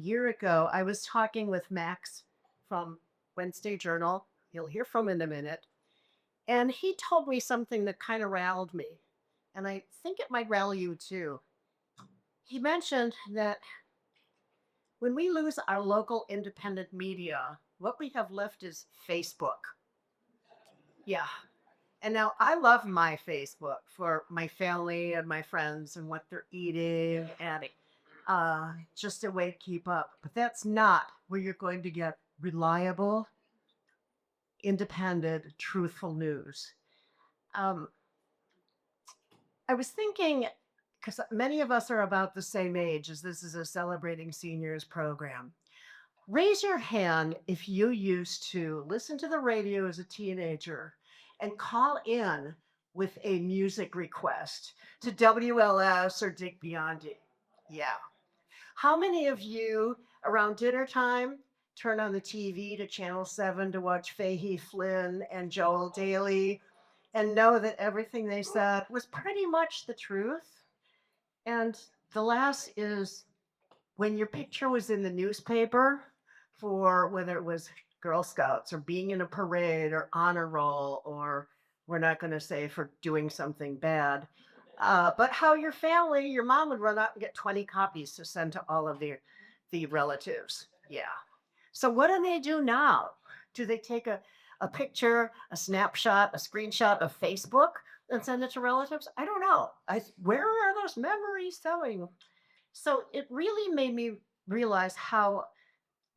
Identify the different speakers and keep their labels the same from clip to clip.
Speaker 1: year ago, I was talking with Max from Wednesday Journal. You'll hear from him in a minute. And he told me something that kind of riled me. And I think it might rally you too. He mentioned that when we lose our local independent media, what we have left is Facebook. Yeah. And now I love my Facebook for my family and my friends and what they're eating and just a way to keep up. But that's not where you're going to get reliable, independent, truthful news. Um, I was thinking, because many of us are about the same age as this is a celebrating seniors program. Raise your hand if you used to listen to the radio as a teenager and call in with a music request to WLS or Dick Biondi. Yeah. How many of you around dinner time turn on the TV to Channel 7 to watch Fahey Flynn and Joel Daly and know that everything they said was pretty much the truth? And the last is when your picture was in the newspaper for whether it was Girl Scouts or being in a parade or honor roll, or we're not going to say for doing something bad, but how your family, your mom would run out and get 20 copies to send to all of the relatives. Yeah. So what do they do now? Do they take a picture, a snapshot, a screenshot of Facebook and send it to relatives? I don't know. Where are those memories going? So it really made me realize how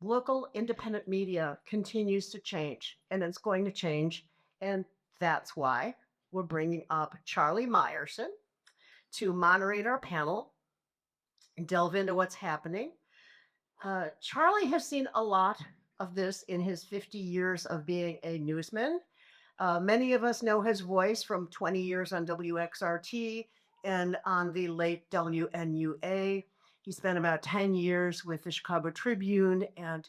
Speaker 1: local independent media continues to change and it's going to change. And that's why we're bringing up Charlie Meyerson to moderate our panel and delve into what's happening. Charlie has seen a lot of this in his 50 years of being a newsman. Many of us know his voice from 20 years on WXRT and on the late WNUA. He spent about 10 years with the Chicago Tribune and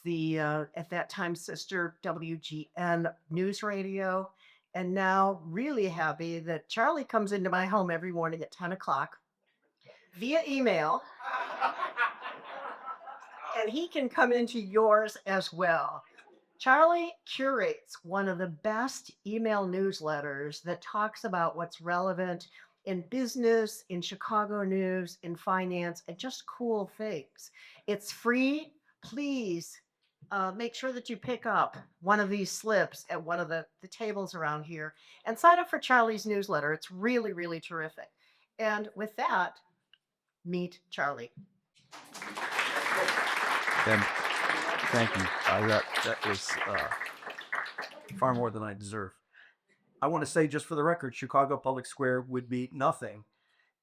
Speaker 1: the, at that time, sister WGN News Radio. And now, really happy that Charlie comes into my home every morning at 10 o'clock via email, and he can come into yours as well. Charlie curates one of the best email newsletters that talks about what's relevant in business, in Chicago news, in finance, and just cool things. It's free. Please make sure that you pick up one of these slips at one of the tables around here and sign up for Charlie's newsletter. It's really, really terrific. And with that, meet Charlie.
Speaker 2: Ben, thank you. That was far more than I deserve. I want to say, just for the record, Chicago Public Square would be nothing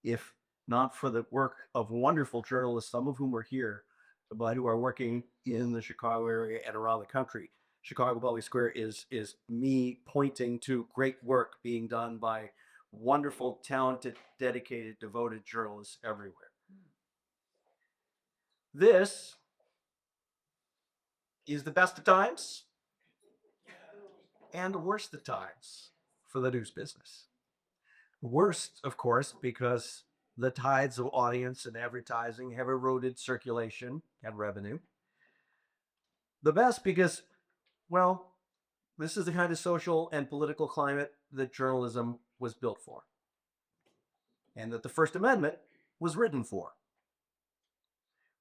Speaker 2: if not for the work of wonderful journalists, some of whom are here, but who are working in the Chicago area and around the country. Chicago Public Square is me pointing to great work being done by wonderful, talented, dedicated, devoted journalists everywhere. This is the best of times and the worst of times for the news business. Worst, of course, because the tides of audience and advertising have eroded circulation and revenue. The best because, well, this is the kind of social and political climate that journalism was built for, and that the First Amendment was written for.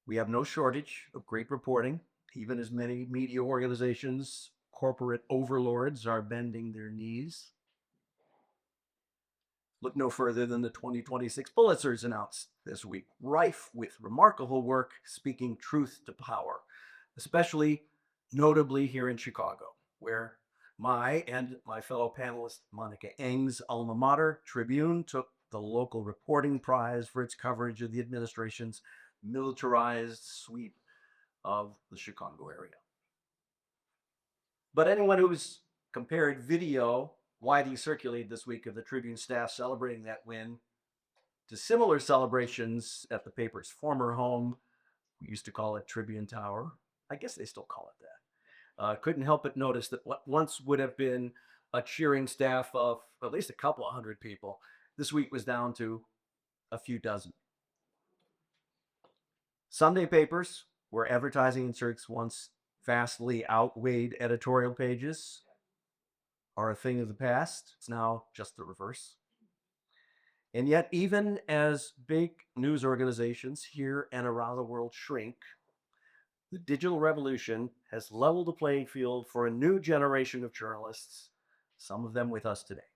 Speaker 2: We have no shortage of great reporting, even as many media organizations, corporate overlords are bending their knees. Look no further than the 2026 Pulitzers announced this week, rife with remarkable work speaking truth to power, especially notably here in Chicago, where my and my fellow panelist Monica Eng's alma mater, Tribune, took the local reporting prize for its coverage of the administration's militarized sweep of the Chicago area. But anyone who's compared video widely circulated this week of the Tribune staff celebrating that win to similar celebrations at the paper's former home, we used to call it Tribune Tower. I guess they still call it that. Couldn't help but notice that what once would have been a cheering staff of at least a couple of hundred people, this week was down to a few dozen. Sunday papers where advertising inserts once vastly outweighed editorial pages are a thing of the past. It's now just the reverse. And yet, even as big news organizations here and around the world shrink, the digital revolution has leveled the playing field for a new generation of journalists, some of them with us today.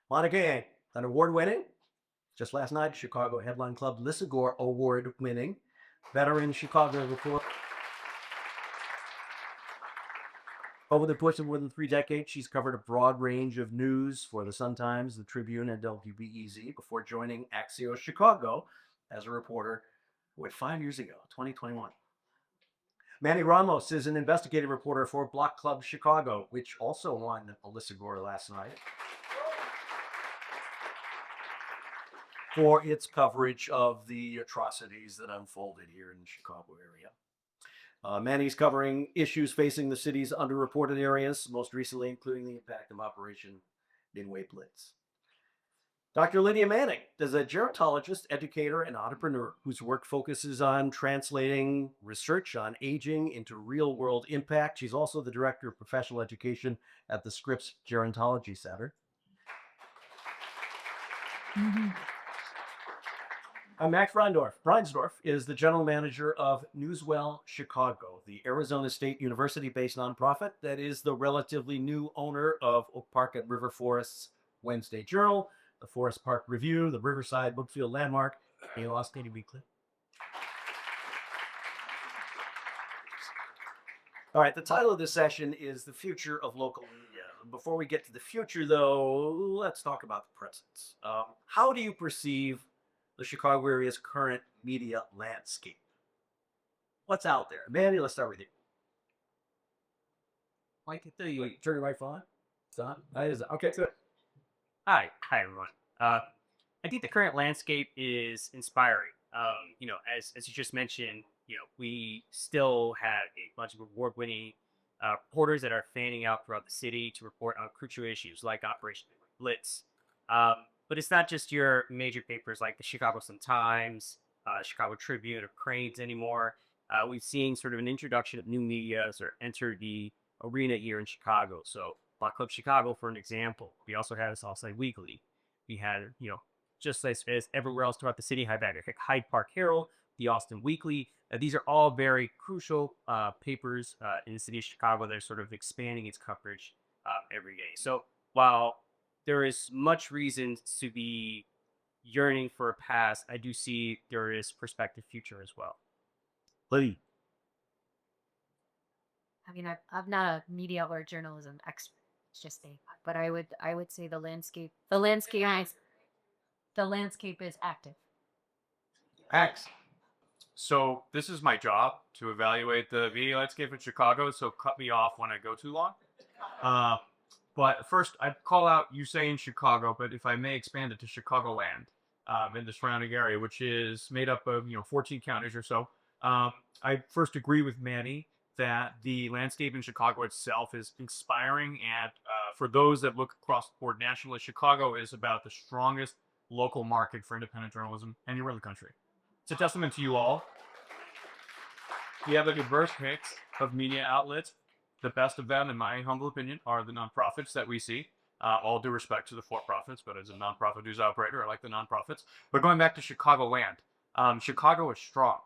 Speaker 2: Monica Yang, an award winning, just last night, Chicago Headline Club Lissagore Award winning veteran Chicago reporter. Over the course of more than 3 decades, she's covered a broad range of news for the Sun-Times, the Tribune, and WBEZ before joining Axios Chicago as a reporter 5 years ago, 2021. Manny Ramos is an investigative reporter for Block Club Chicago, which also won a Lissagore last night for its coverage of the atrocities that unfolded here in the Chicago area. Manny's covering issues facing the city's underreported areas, most recently including the impact of Operation Midway Blitz. Dr. Lydia Manning is a gerontologist, educator, and entrepreneur whose work focuses on translating research on aging into real-world impact. She's also the director of professional education at the Scripps Gerontology Center. Max Reinsdorf is the general manager of Newswell Chicago, the Arizona State University-based nonprofit that is the relatively new owner of Oak Park and River Forest's Wednesday Journal, the Forest Park Review, the Riverside Brookfield Landmark, the Lost Daily Weekly. All right, the title of this session is The Future of Local Media. Before we get to the future, though, let's talk about the present. How do you perceive the Chicago area's current media landscape? What's out there? Manny, let's start with you. Mike, you turn your mic on? It's on? Okay, good.
Speaker 3: Hi, everyone. I think the current landscape is inspiring. As you just mentioned, we still have a bunch of award-winning reporters that are fanning out throughout the city to report on crucial issues like Operation Blitz. But it's not just your major papers like the Chicago Sun-Times, Chicago Tribune, or Cranes anymore. We've seen sort of an introduction of new media sort of enter the arena here in Chicago. So Block Club Chicago, for an example. We also had a Southside Weekly. We had, just as everywhere else throughout the city, Hyde Park Herald, the Austin Weekly. These are all very crucial papers in the city of Chicago that are sort of expanding its coverage every day. So while there is much reason to be yearning for a past, I do see there is prospective future as well.
Speaker 2: Liddy.
Speaker 4: I mean, I'm not a media or journalism expert. It's just me, but I would say the landscape is active.
Speaker 2: Ax.
Speaker 5: So this is my job to evaluate the media landscape in Chicago, so cut me off when I go too long. But first, I'd call out you saying Chicago, but if I may expand it to Chicagoland in the surrounding area, which is made up of 14 counties or so. I first agree with Manny that the landscape in Chicago itself is inspiring, and for those that look across the board nationally, Chicago is about the strongest local market for independent journalism anywhere in the country. It's a testament to you all. We have a diverse mix of media outlets. The best of them, in my humble opinion, are the nonprofits that we see. All due respect to the for-profits, but as a nonprofit news operator, I like the nonprofits. But going back to Chicagoland, Chicago is strong.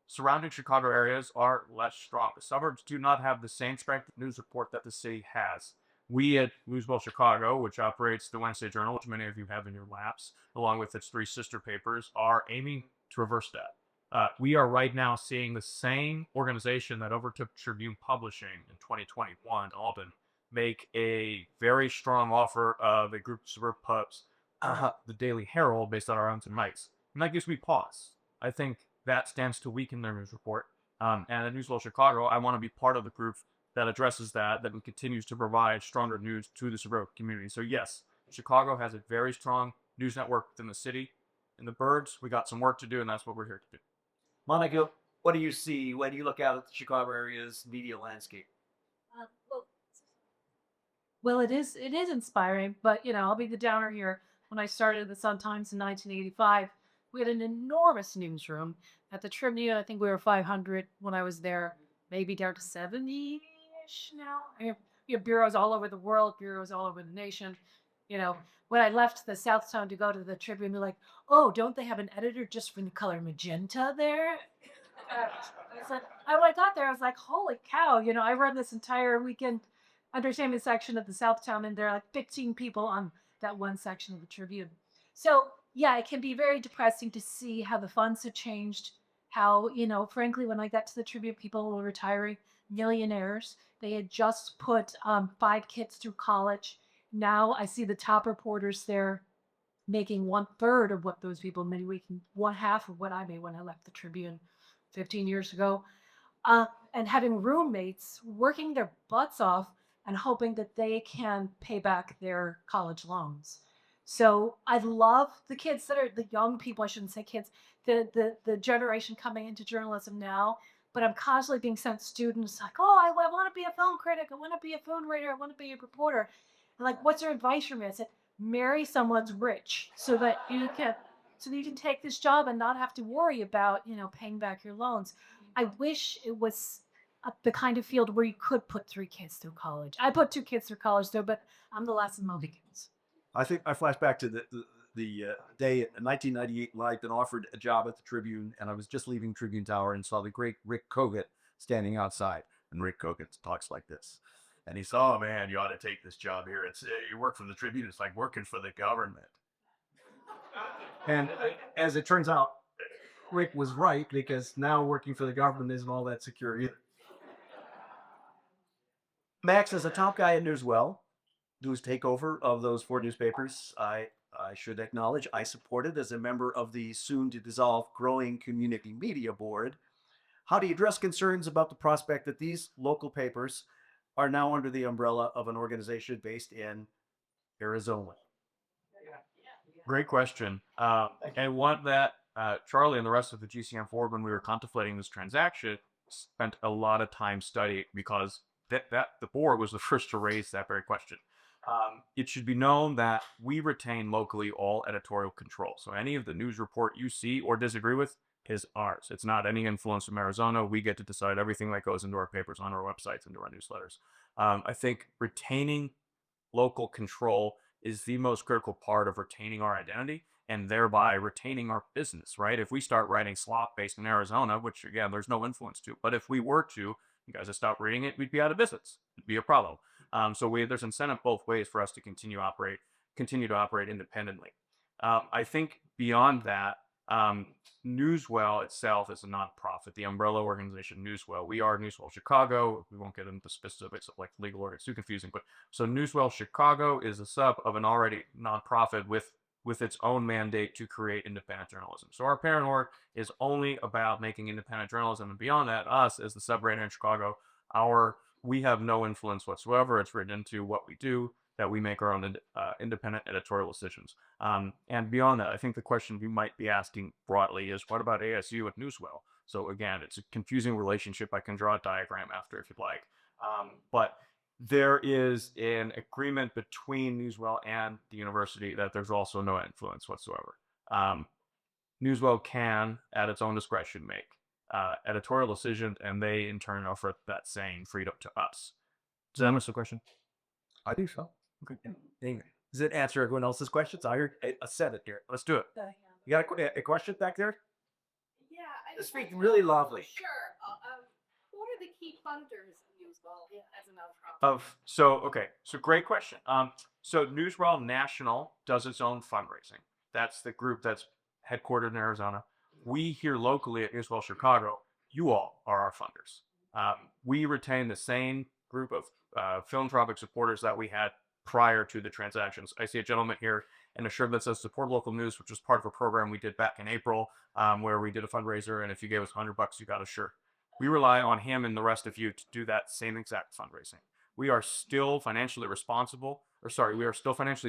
Speaker 5: Surrounding Chicago areas are less strong. The suburbs do not have the same strength of news report that the city has. We at Newswell Chicago, which operates the Wednesday Journal, which many of you have in your laps, along with its 3 sister papers, are aiming to reverse that. We are right now seeing the same organization that overtook Tribune Publishing in 2021, Alban, make a very strong offer of a group of suburb pubs, the Daily Herald, based on our own mics. And that gives me pause. I think that stands to weaken their news report. And at Newswell Chicago, I want to be part of the group that addresses that continues to provide stronger news to the suburban community. So yes, Chicago has a very strong news network within the city. In the burbs, we got some work to do, and that's what we're here to do.
Speaker 2: Monica, what do you see when you look out at the Chicago area's media landscape?
Speaker 6: Well, it is inspiring, but I'll be the downer here. When I started the Sun-Times in 1985, We had an enormous newsroom at the Tribune. I think we were 500 when I was there, maybe down to 70-ish now. We have bureaus all over the world, bureaus all over the nation. You know, when I left the South Town to go to the Tribune, they're like, "Oh, don't they have an editor just for the color magenta there?" It's like, when I got there, I was like, "Holy cow!" I run this entire weekend entertainment section of the South Town, and there are like 15 people on that one section of the Tribune. So yeah, it can be very depressing to see how the funds have changed. How, frankly, when I got to the Tribune, people were retiring millionaires. They had just put 5 kids through college. Now I see the top reporters there making 1/3 of what those people made, making 1/2 of what I made when I left the Tribune 15 years ago. And having roommates working their butts off and hoping that they can pay back their college loans. So I love the kids that are the young people. I shouldn't say kids, the generation coming into journalism now. But I'm constantly being sent students like, "Oh, I want to be a film critic. I want to be a phone writer. I want to be a reporter." And like, "What's your advice for me?" I said, "Marry someone's rich so that you can take this job and not have to worry about paying back your loans." I wish it was the kind of field where you could put 3 kids through college. I put 2 kids through college though, but I'm the last of the Mohicans.
Speaker 2: I think I flash back to the day in 1998 when I'd been offered a job at the Tribune, and I was just leaving Tribune Tower and saw the great Rick Kogut standing outside. And Rick Kogut talks like this. And he said, "Oh man, you ought to take this job here. It's you work for the Tribune. It's like working for the government." And as it turns out, Rick was right, because now working for the government isn't all that secure either. Max, as a top guy at Newswell, whose takeover of those 4 newspapers, I should acknowledge I supported as a member of the soon to dissolve Growing Community Media Board. How do you address concerns about the prospect that these local papers are now under the umbrella of an organization based in Arizona?
Speaker 5: Great question. And one that Charlie and the rest of the GCM board, when we were contemplating this transaction, spent a lot of time studying, because that the board was the first to raise that very question. It should be known that we retain locally all editorial control. So any of the news report you see or disagree with is ours. It's not any influence from Arizona. We get to decide everything that goes into our papers, on our websites, into our newsletters. I think retaining local control is the most critical part of retaining our identity and thereby retaining our business, right? If we start writing slop based in Arizona, which again, there's no influence to, but if we were to, you guys would stop reading it, we'd be out of business. It'd be a problem. So there's incentive both ways for us to continue to operate independently. I think beyond that, Newswell itself is a nonprofit, the umbrella organization Newswell. We are Newswell Chicago. We won't get into the specifics of like legal order; it's too confusing. But so Newswell Chicago is a sub of an already nonprofit with its own mandate to create independent journalism. So our parent org is only about making independent journalism, and beyond that, us as the subbrand in Chicago, we have no influence whatsoever. It's written into what we do, that we make our own independent editorial decisions. And beyond that, I think the question we might be asking broadly is, what about ASU and Newswell? So again, it's a confusing relationship. I can draw a diagram after if you'd like. But there is an agreement between Newswell and the university that there's also no influence whatsoever. Newswell can, at its own discretion, make editorial decisions, and they in turn offer that same freedom to us. Does that answer the question?
Speaker 2: I think so. Okay. Anyway, does it answer everyone else's questions? I heard a set it here.
Speaker 5: Let's do it.
Speaker 2: You got a question back there?
Speaker 7: Yeah,
Speaker 2: This speak really lovely.
Speaker 7: Sure. What are the key funders of Newswell as a nonprofit?
Speaker 5: So great question. So Newswell National does its own fundraising. That's the group that's headquartered in Arizona. We here locally at Newswell Chicago, you all are our funders. We retain the same group of philanthropic supporters that we had prior to the transactions. I see a gentleman here in a shirt that says "Support Local News," which was part of a program we did back in April, where we did a fundraiser, and if you gave us $100, you got a shirt. We rely on him and the rest of you to do that same exact fundraising. We are still financially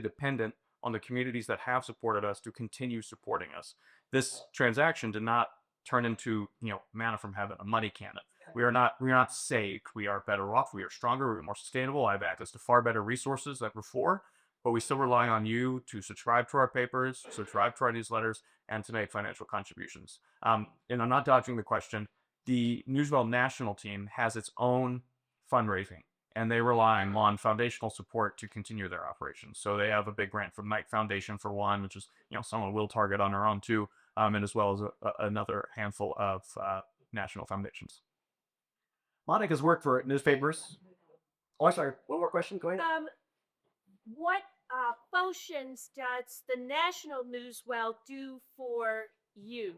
Speaker 5: dependent on the communities that have supported us to continue supporting us. This transaction did not turn into, manna from heaven, a money cannon. We are not saved. We are better off. We are stronger. We're more sustainable. I have access to far better resources than before. but we still rely on you to subscribe to our papers, subscribe to our newsletters, and to make financial contributions. And I'm not dodging the question. The Newswell national team has its own fundraising, and they rely on foundational support to continue their operations. So they have a big grant from Knight Foundation for one, which is someone we'll target on our own too, and as well as another handful of national foundations.
Speaker 2: Monica's worked for newspapers. Oh, sorry. One more question. Go ahead.
Speaker 7: What functions does the National Newswell do for you,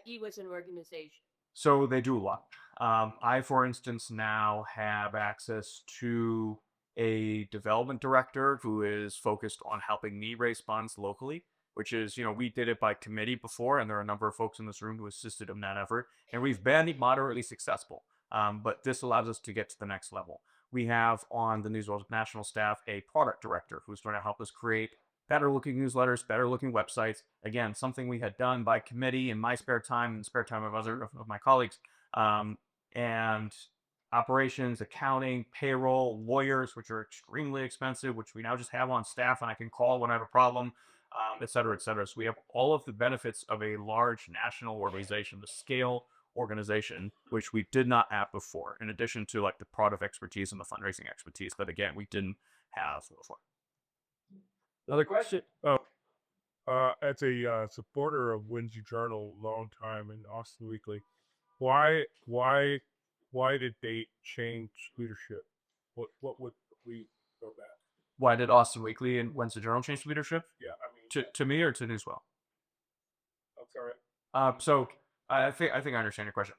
Speaker 7: you as an organization?
Speaker 5: So they do a lot. I, for instance, now have access to a development director who is focused on helping me raise funds locally, which is, we did it by committee before, and there are a number of folks in this room who assisted in that effort, and we've been moderately successful. But this allows us to get to the next level. We have on the Newswell national staff a product director who's going to help us create better looking newsletters, better looking websites. Again, something we had done by committee in my spare time and spare time of my colleagues. And operations, accounting, payroll, lawyers, which are extremely expensive, which we now just have on staff and I can call when I have a problem, et cetera, et cetera. So we have all of the benefits of a large national organization, the scale organization, which we did not have before, in addition to like the product expertise and the fundraising expertise that, again, we didn't have before.
Speaker 2: Another question.
Speaker 8: As a supporter of Wednesday Journal, long time, and Austin Weekly, why did they change leadership? What would we go back?
Speaker 5: Why did Austin Weekly and Wednesday Journal change leadership?
Speaker 8: Yeah, I mean,
Speaker 5: To me or to Newswell?
Speaker 8: I'm sorry.
Speaker 5: So I think I understand your question.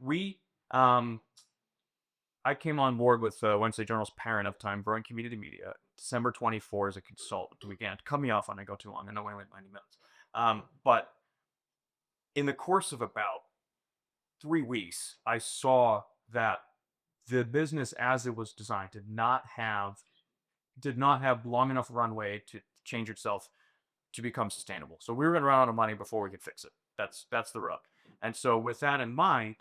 Speaker 5: I came on board with Wednesday Journal's parent of Time Growing Community Media, December 24 as a consultant. We can't cut me off when I go too long. I know I only have 90 minutes. But in the course of about 3 weeks, I saw that the business as it was designed did not have long enough runway to change itself to become sustainable. So we were going to run out of money before we could fix it. That's the rub. And so with that in mind,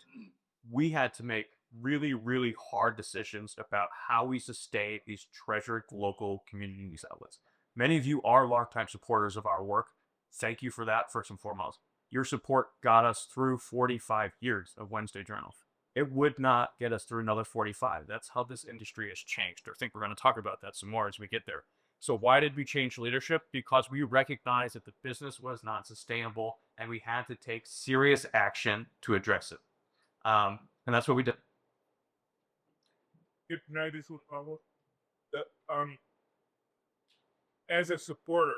Speaker 5: we had to make really, really hard decisions about how we sustain these treasured local community news outlets. Many of you are longtime supporters of our work. Thank you for that, first and foremost. Your support got us through 45 years of Wednesday Journal. It would not get us through another 45. That's how this industry has changed. I think we're going to talk about that some more as we get there. So why did we change leadership? Because we recognized that the business was not sustainable and we had to take serious action to address it. And that's what we did.
Speaker 8: Can I do this, Pablo? As a supporter,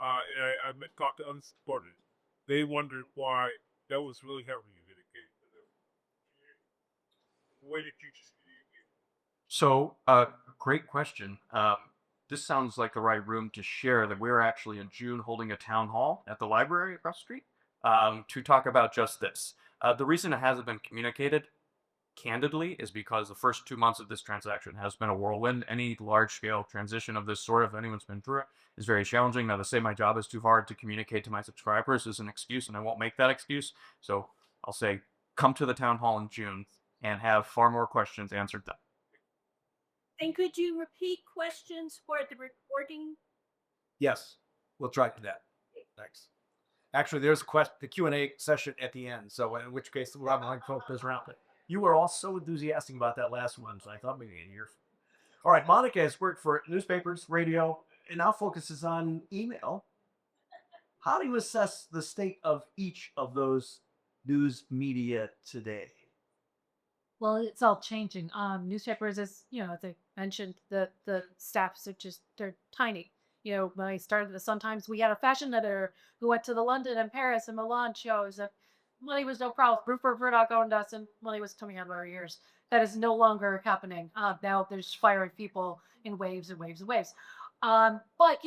Speaker 8: I talked to other supporters. They wondered why that was really heavily dedicated to them. Where did you just?
Speaker 5: So, great question. This sounds like the right room to share that we're actually in June holding a town hall at the library across the street to talk about just this. The reason it hasn't been communicated candidly is because the first 2 months of this transaction has been a whirlwind. Any large-scale transition of this sort, if anyone's been through it, is very challenging. Now, to say my job is too hard to communicate to my subscribers is an excuse, and I won't make that excuse. So I'll say, come to the town hall in June and have far more questions answered then.
Speaker 7: And could you repeat questions for the recording?
Speaker 2: Yes, we'll try to do that. Thanks. Actually, there's the Q&A session at the end, so in which case we'll have my focus around it. You were all so enthusiastic about that last one, so I thought maybe a year. All right, Monica has worked for newspapers, radio, and now focuses on email. How do you assess the state of each of those news media today?
Speaker 6: Well, it's all changing. Newspapers, as as I mentioned, the staffs are they're tiny. When I started the Sun-Times, we had a fashion editor who went to the London and Paris and Milan shows, and money was no problem. Rupert Murdoch owned us, and money was coming out of our ears. That is no longer happening. Now there's firing people in waves and waves and waves. But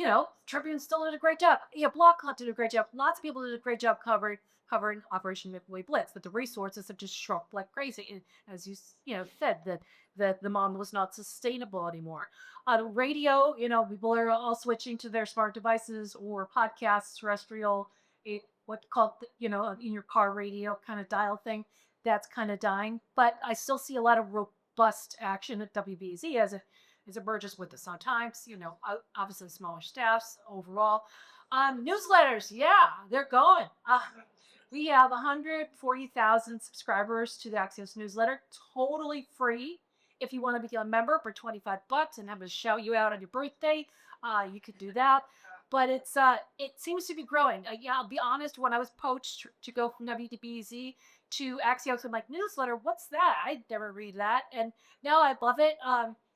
Speaker 6: Tribune still did a great job. Blogclot did a great job. Lots of people did a great job covering Operation Midway Blitz. But the resources have just shrunk like crazy. And as you said, that the model was not sustainable anymore. On radio, people are all switching to their smart devices or podcasts, terrestrial, what called in your car radio kind of dial thing. That's kind of dying. But I still see a lot of robust action at WBZ as it merges with the Sun Times. Obviously smaller staffs overall. Newsletters, yeah, they're going. We have 140,000 subscribers to the Axios newsletter, totally free. If you want to become a member for $25 and have us shout you out on your birthday, you could do that. But it seems to be growing. Yeah, I'll be honest. When I was poached to go from WTBZ to Axios, I'm like, newsletter, what's that? I never read that, and now I love it.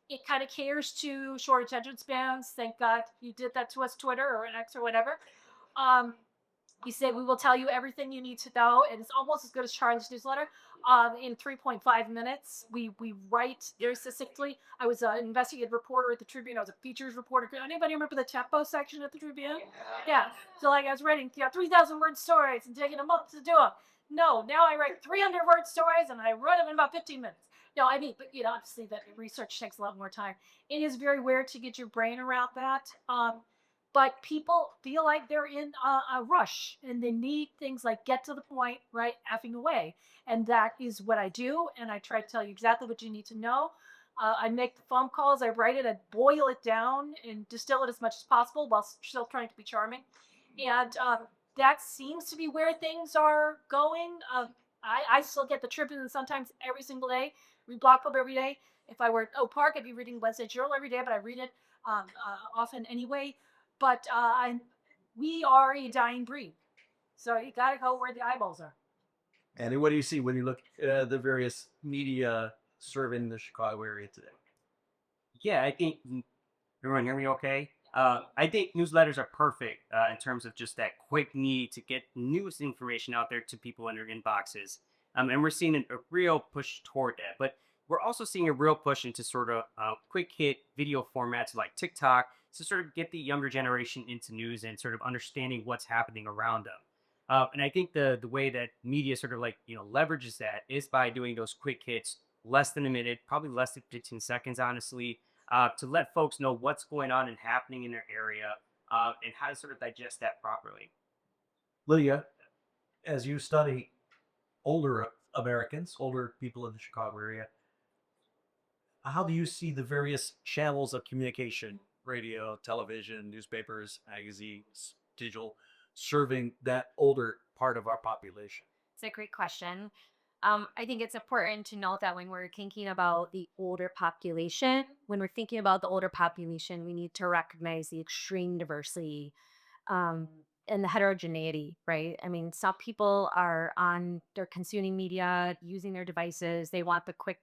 Speaker 6: It kind of caters to short attention spans. Thank God you did that to us, Twitter or an X or whatever. You say we will tell you everything you need to know, and it's almost as good as Charlie's newsletter. In 3.5 minutes, we write very succinctly. I was an investigative reporter at the Tribune. I was a features reporter. Anybody remember the tempo section at the Tribune? Yeah. So I was writing 3,000 word stories and taking a month to do them. No, now I write 300 word stories and I run them in about 15 minutes. No, I mean, but obviously that research takes a lot more time. It is very weird to get your brain around that. But people feel like they're in a rush and they need things like get to the point, right? Effing away. And that is what I do. And I try to tell you exactly what you need to know. I make the phone calls, I write it, I boil it down and distill it as much as possible while still trying to be charming. And that seems to be where things are going. I still get the Tribune sometimes every single day, read Block Club every day. If I were at Oak Park, I'd be reading Wednesday Journal every day, but I read it often anyway. But we are a dying breed. So you got to go where the eyeballs are.
Speaker 2: And what do you see when you look at the various media serving the Chicago area today?
Speaker 3: Yeah, I think everyone hear me okay? I think newsletters are perfect in terms of just that quick need to get news information out there to people in their inboxes. And we're seeing a real push toward that. But we're also seeing a real push into sort of quick hit video formats like TikTok to sort of get the younger generation into news and sort of understanding what's happening around them. And I think the way that media sort of leverages that is by doing those quick hits, less than a minute, probably less than 15 seconds, honestly, to let folks know what's going on and happening in their area and how to sort of digest that properly.
Speaker 2: Lydia, as you study older Americans, older people in the Chicago area, how do you see the various channels of communication, radio, television, newspapers, magazines, digital, serving that older part of our population?
Speaker 4: It's a great question. I think it's important to note that when we're thinking about the older population, we need to recognize the extreme diversity um, and the heterogeneity, right? I mean, some people they're consuming media, using their devices. They want the quick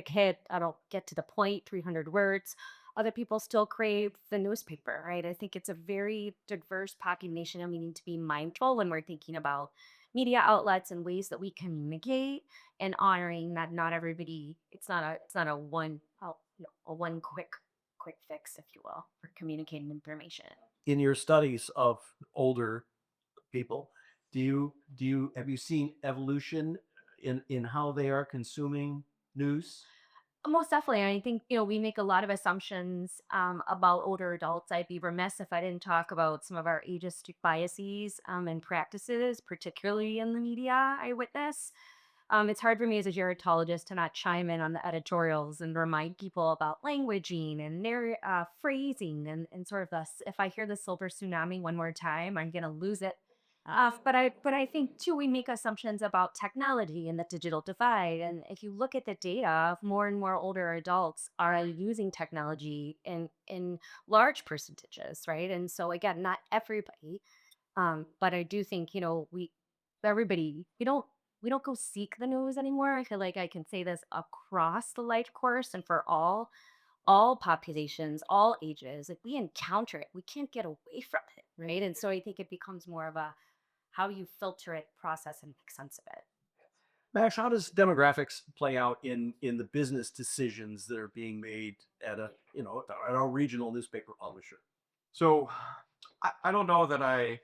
Speaker 4: hit. I don't get to the point, 300 words. Other people still crave the newspaper, right? I think it's a very diverse population, and we need to be mindful when we're thinking about media outlets and ways that we communicate and honoring that not everybody. It's not a one quick fix, if you will, for communicating information.
Speaker 2: In your studies of older people, have you seen evolution in how they are consuming news?
Speaker 4: Most definitely. I think, we make a lot of assumptions about older adults. I'd be remiss if I didn't talk about some of our ageistic biases and practices, particularly in the media I witness. It's hard for me as a gerontologist to not chime in on the editorials and remind people about languaging and phrasing and sort of this. If I hear the silver tsunami one more time, I'm going to lose it. But I think too we make assumptions about technology and the digital divide. And if you look at the data, more and more older adults are using technology in large percentages, right? And so again, not everybody, but I do think we don't go seek the news anymore. I feel like I can say this across the life course and for all populations, all ages. If we encounter it, we can't get away from it, right? And so I think it becomes more of a how you filter it, process, and make sense of it.
Speaker 2: Max, how does demographics play out in the business decisions that are being made at a regional newspaper publisher?
Speaker 5: So I don't know that I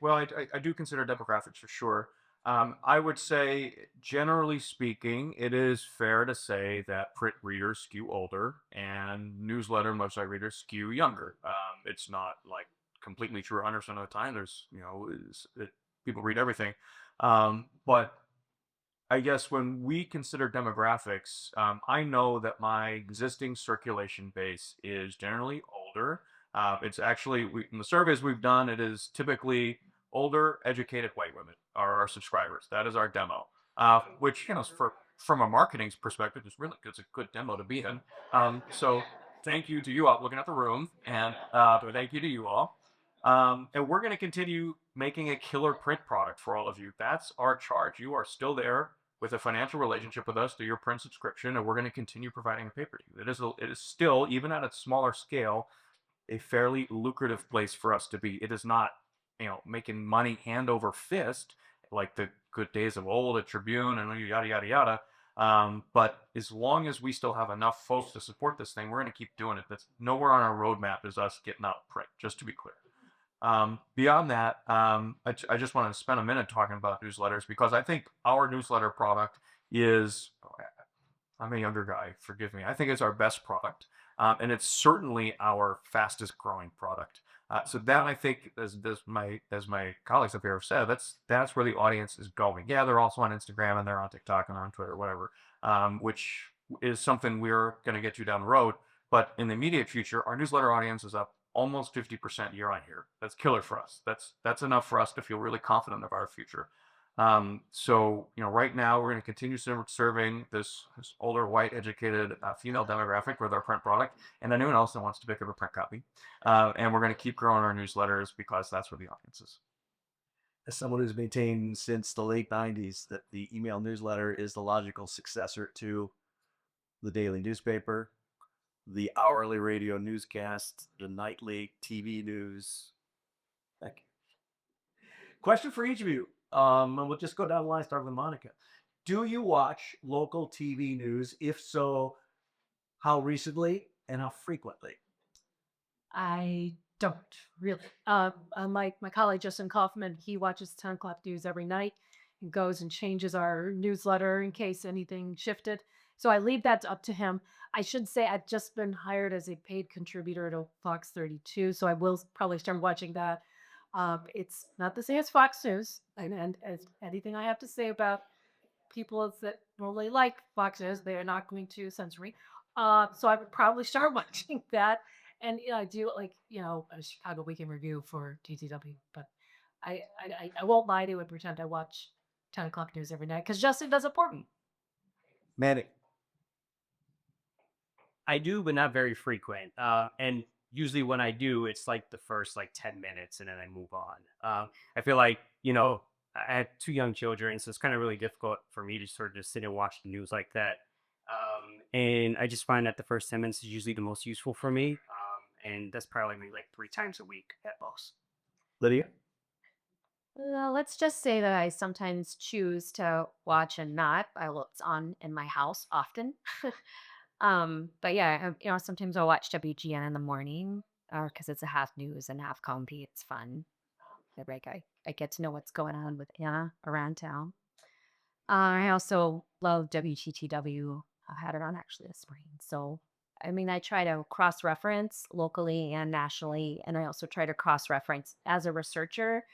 Speaker 5: do consider demographics for sure. I would say, generally speaking, it is fair to say that print readers skew older and newsletter and website readers skew younger. It's not like completely true 100% of the time. There's, people read everything. But I guess when we consider demographics, I know that my existing circulation base is generally older. It's actually in the surveys we've done, it is typically older, educated white women are our subscribers. That is our demo, which from a marketing's perspective is really good. It's a good demo to be in. So thank you to you all looking at the room, and thank you to you all. And we're going to continue making a killer print product for all of you. That's our charge. You are still there with a financial relationship with us through your print subscription, and we're going to continue providing a paper to you. It is still, even at a smaller scale, a fairly lucrative place for us to be. It is not, making money hand over fist like the good days of old at Tribune and yada yada yada. But as long as we still have enough folks to support this thing, we're going to keep doing it. That's nowhere on our roadmap is us getting out print. Just to be clear. Beyond that, I just want to spend a minute talking about newsletters because I think our newsletter product is, I'm a younger guy, forgive me. I think it's our best product. And it's certainly our fastest growing product. So that I think, as my colleagues up here have said, that's where the audience is going. Yeah, they're also on Instagram and they're on TikTok and they're on Twitter, whatever, which is something we're going to get you down the road. But in the immediate future, our newsletter audience is up almost 50% year on year. That's killer for us. That's enough for us to feel really confident of our future. So right now we're going to continue serving this older, white, educated female demographic with our print product, and anyone else that wants to pick up a print copy. And we're going to keep growing our newsletters because that's where the audience is.
Speaker 2: As someone who's maintained since the late 90s that the email newsletter is the logical successor to the daily newspaper, the hourly radio newscast, the nightly TV news. Heck. Question for each of you. And we'll just go down the line, start with Monica. Do you watch local TV news? If so, how recently and how frequently?
Speaker 6: I don't really. My colleague Justin Kaufman, he watches 10 o'clock news every night and goes and changes our newsletter in case anything shifted. So I leave that up to him. I should say I've just been hired as a paid contributor to Fox 32, so I will probably start watching that. It's not the same as Fox News, and as anything I have to say about people that normally like Fox News, they are not going to censor me. So I would probably start watching that. And I do a Chicago Weekend Review for TTW, but I won't lie to you and pretend I watch 10 o'clock news every night because Justin does it for me.
Speaker 2: Manny.
Speaker 3: I do, but not very frequent. And usually when I do, it's like the first 10 minutes and then I move on. I feel like, I had 2 young children, so it's kind of really difficult for me to sort of just sit and watch the news like that. And I just find that the first 10 minutes is usually the most useful for me. And that's probably maybe 3 times a week at most.
Speaker 2: Lydia?
Speaker 4: Well, let's just say that I sometimes choose to watch and not. It's on in my house often. But yeah, sometimes I'll watch WGN in the morning, because it's a half news and half compy. It's fun. I get to know what's going on with Anna around town. I also love WTTW. I had it on actually this spring. So, I mean, I try to cross reference locally and nationally, and I also try to cross reference as a researcher.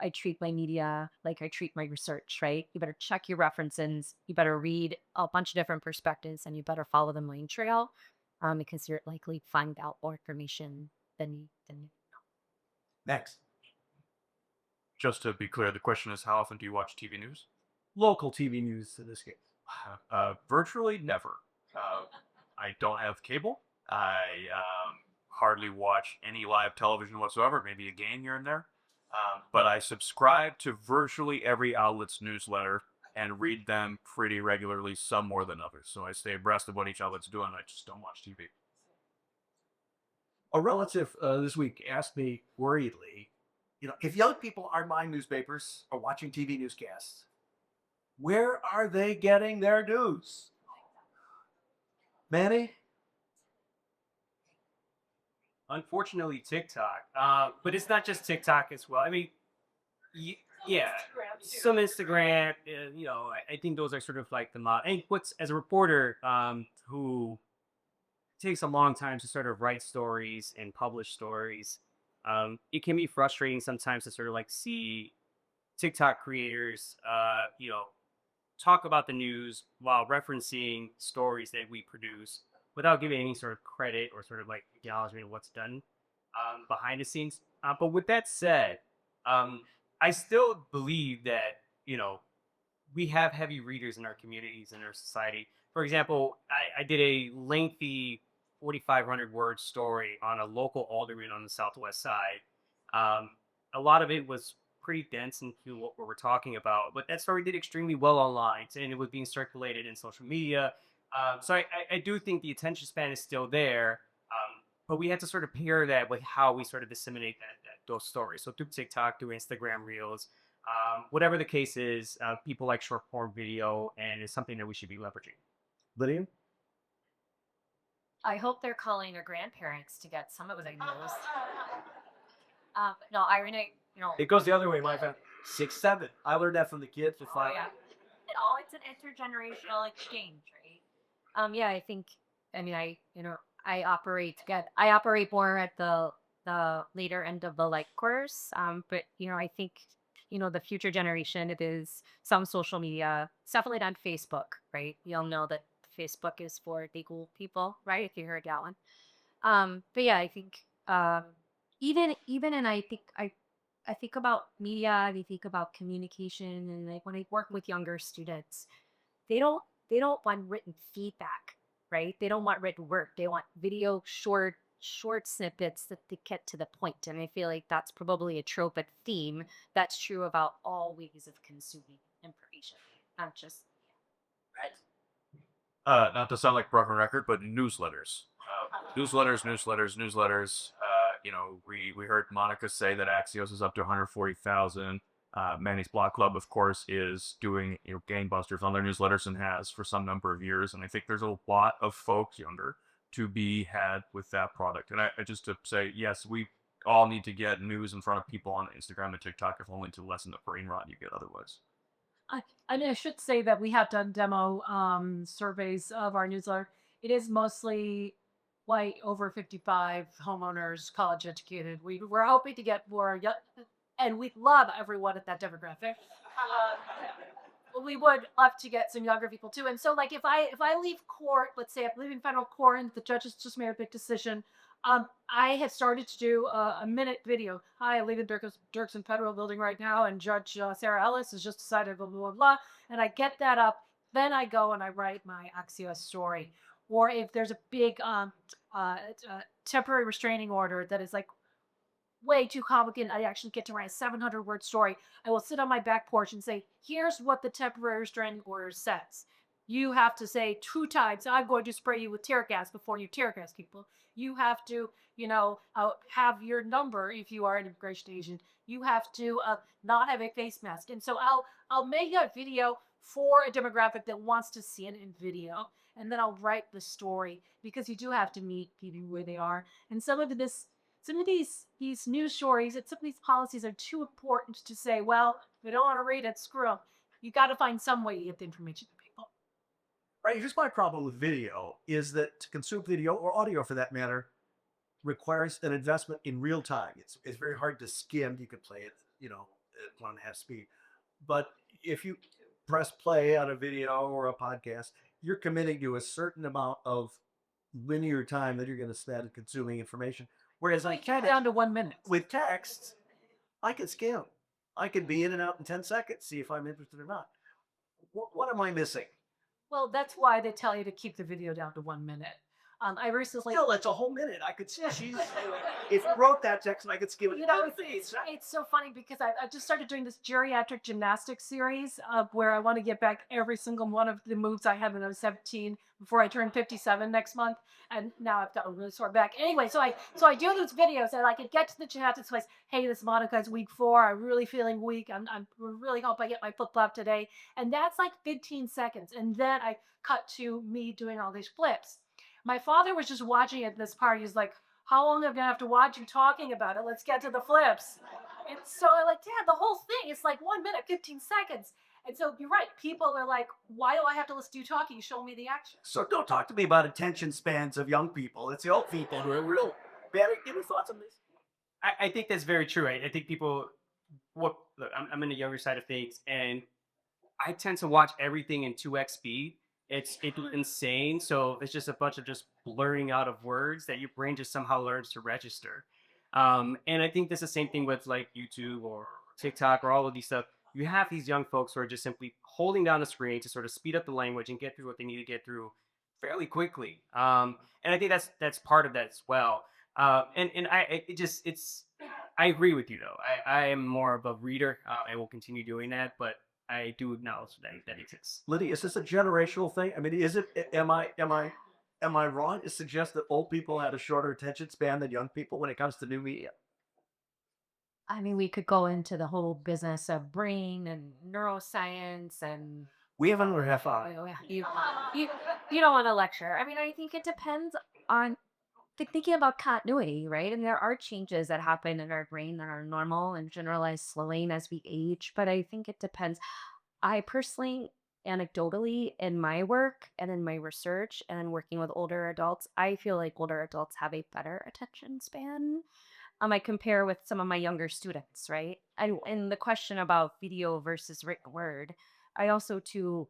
Speaker 4: I treat my media like I treat my research, right? You better check your references. You better read a bunch of different perspectives and you better follow the main trail, because you're likely to find out more information than.
Speaker 2: Next.
Speaker 5: Just to be clear, the question is, how often do you watch TV news?
Speaker 2: Local TV news in this case.
Speaker 5: Virtually never. I don't have cable. I hardly watch any live television whatsoever, maybe a game here and there. But I subscribe to virtually every outlet's newsletter and read them pretty regularly, some more than others. So I stay abreast of what each outlet's doing. I just don't watch TV.
Speaker 2: A relative this week asked me worriedly, if young people aren't buying newspapers or watching TV newscasts, where are they getting their news? Manny?
Speaker 3: Unfortunately, TikTok. But it's not just TikTok as well. I mean, yeah, some Instagram. I think those are sort of like the model. And as a reporter, who takes a long time to sort of write stories and publish stories, it can be frustrating sometimes to sort of see TikTok creators, talk about the news while referencing stories that we produce without giving any sort of credit or sort of like acknowledgement of what's done behind the scenes. But with that said, I still believe that, you know, we have heavy readers in our communities and our society. For example, I did a lengthy 4,500 word story on a local alderman on the Southwest side. Um, a lot of it was pretty dense into what we're talking about, but that story did extremely well online and it was being circulated in social media. So I do think the attention span is still there, but we have to sort of pair that with how we sort of disseminate those stories. So through TikTok, through Instagram Reels, whatever the case is, people like short form video, and it's something that we should be leveraging.
Speaker 2: Lydia?
Speaker 4: I hope they're calling their grandparents to get some of the news. No, Irene, you know,
Speaker 2: It goes the other way, my family. 6, 7. I learned that from the kids with 5.
Speaker 4: yeah. It's an intergenerational exchange, right? Yeah, I think. I mean, I operate more at the later end of the life course. But I think the future generation, it is some social media. It's definitely on Facebook, right? We all know that Facebook is for the cool people, right? If you heard that one. But yeah, I think even and I think about media, I think about communication, and like when I work with younger students, they don't they don't want written feedback, right? They don't want written work. They want video short snippets that they get to the point. And I feel like that's probably a trope and theme that's true about all ways of consuming information, not just
Speaker 5: Not to sound like a broken record, but newsletters. Newsletters. You know, we heard Monica say that Axios is up to 140,000. Manny's Blog Club, of course, is doing gangbusters on their newsletters and has for some number of years. And I think there's a lot of folks younger to be had with that product. And I just to say, yes, we all need to get news in front of people on Instagram and TikTok, if only to lessen the brain rot you get otherwise.
Speaker 6: I should say that we have done demo surveys of our newsletter. It is mostly white, over 55 homeowners, college educated. We're hoping to get more young, and we love everyone at that demographic. We would love to get some younger people too. And so, like, if I leave court, let's say I'm leaving federal court, and the judges just made a big decision. I have started to do a minute video. Hi, I live in Dirksen Federal Building right now, and Judge Sarah Ellis has just decided blah, blah, blah, blah. And I get that up. Then I go and I write my Axios story. Or if there's a big temporary restraining order that is like way too complicated, I actually get to write a 700-word story. I will sit on my back porch and say, here's what the temporary restraining order says. You have to say 2 times, I'm going to spray you with tear gas before you tear gas people. You have to, have your number if you are an immigration agent. You have to not have a face mask. And so I'll make a video for a demographic that wants to see it in video. And then I'll write the story, because you do have to meet people where they are. And some of these news stories and some of these policies are too important to say, well, if they don't want to read it, screw them. You got to find some way to get the information to people.
Speaker 2: Right. Here's my problem with video is that to consume video or audio for that matter requires an investment in real time. It's very hard to skim. You could play it, at 1.5 speed. But if you press play on a video or a podcast, you're committing to a certain amount of linear time that you're going to spend consuming information. Whereas I can
Speaker 6: down to 1 minute.
Speaker 2: with text, I can skim. I can be in and out in 10 seconds, see if I'm interested or not. What am I missing?
Speaker 6: Well, that's why they tell you to keep the video down to 1 minute. I recently,
Speaker 2: Still, that's a whole minute. I could see. If you wrote that text, I could skim it.
Speaker 6: it's so funny because I just started doing this geriatric gymnastics series where I want to get back every single one of the moves I had when I was 17 before I turned 57 next month. And now I've got a really sore back. Anyway, so I do those videos and I could get to the gymnastics place. Hey, this is Monica's week 4. I'm really feeling weak. I'm really hope I get my flip flop today. And that's like 15 seconds. And then I cut to me doing all these flips. My father was just watching at this party. He's like, how long am I going to have to watch you talking about it? Let's get to the flips. And so I'm like, Dad, the whole thing is like 1 minute, 15 seconds. And so you're right. People are like, why do I have to listen to you talking? Show me the action.
Speaker 2: So don't talk to me about attention spans of young people. It's the old people who are real. Barry, give me thoughts on this.
Speaker 3: I think that's very true. I think people, look, I'm in the younger side of things, and I tend to watch everything in 2x speed. It's insane. So it's just a bunch of just blurring out of words that your brain just somehow learns to register. And I think that's the same thing with like YouTube or TikTok or all of these stuff. You have these young folks who are just simply holding down the screen to sort of speed up the language and get through what they need to get through fairly quickly. And I think that's part of that as well. And it just it's I agree with you though. I am more of a reader. I will continue doing that, but I do acknowledge that exists.
Speaker 2: Liddy, is this a generational thing? I mean, is it? Am I wrong to suggest that old people had a shorter attention span than young people when it comes to new media?
Speaker 4: I mean, we could go into the whole business of brain and neuroscience and
Speaker 2: We have another half hour.
Speaker 4: oh, yeah, you you don't want to lecture. I mean, I think it depends on thinking about continuity, right? And there are changes that happen in our brain that are normal and generalized slowing as we age. But I think it depends. I personally, anecdotally, in my work and in my research and in working with older adults, I feel like older adults have a better attention span. I compare with some of my younger students, right? And the question about video versus written word, I also too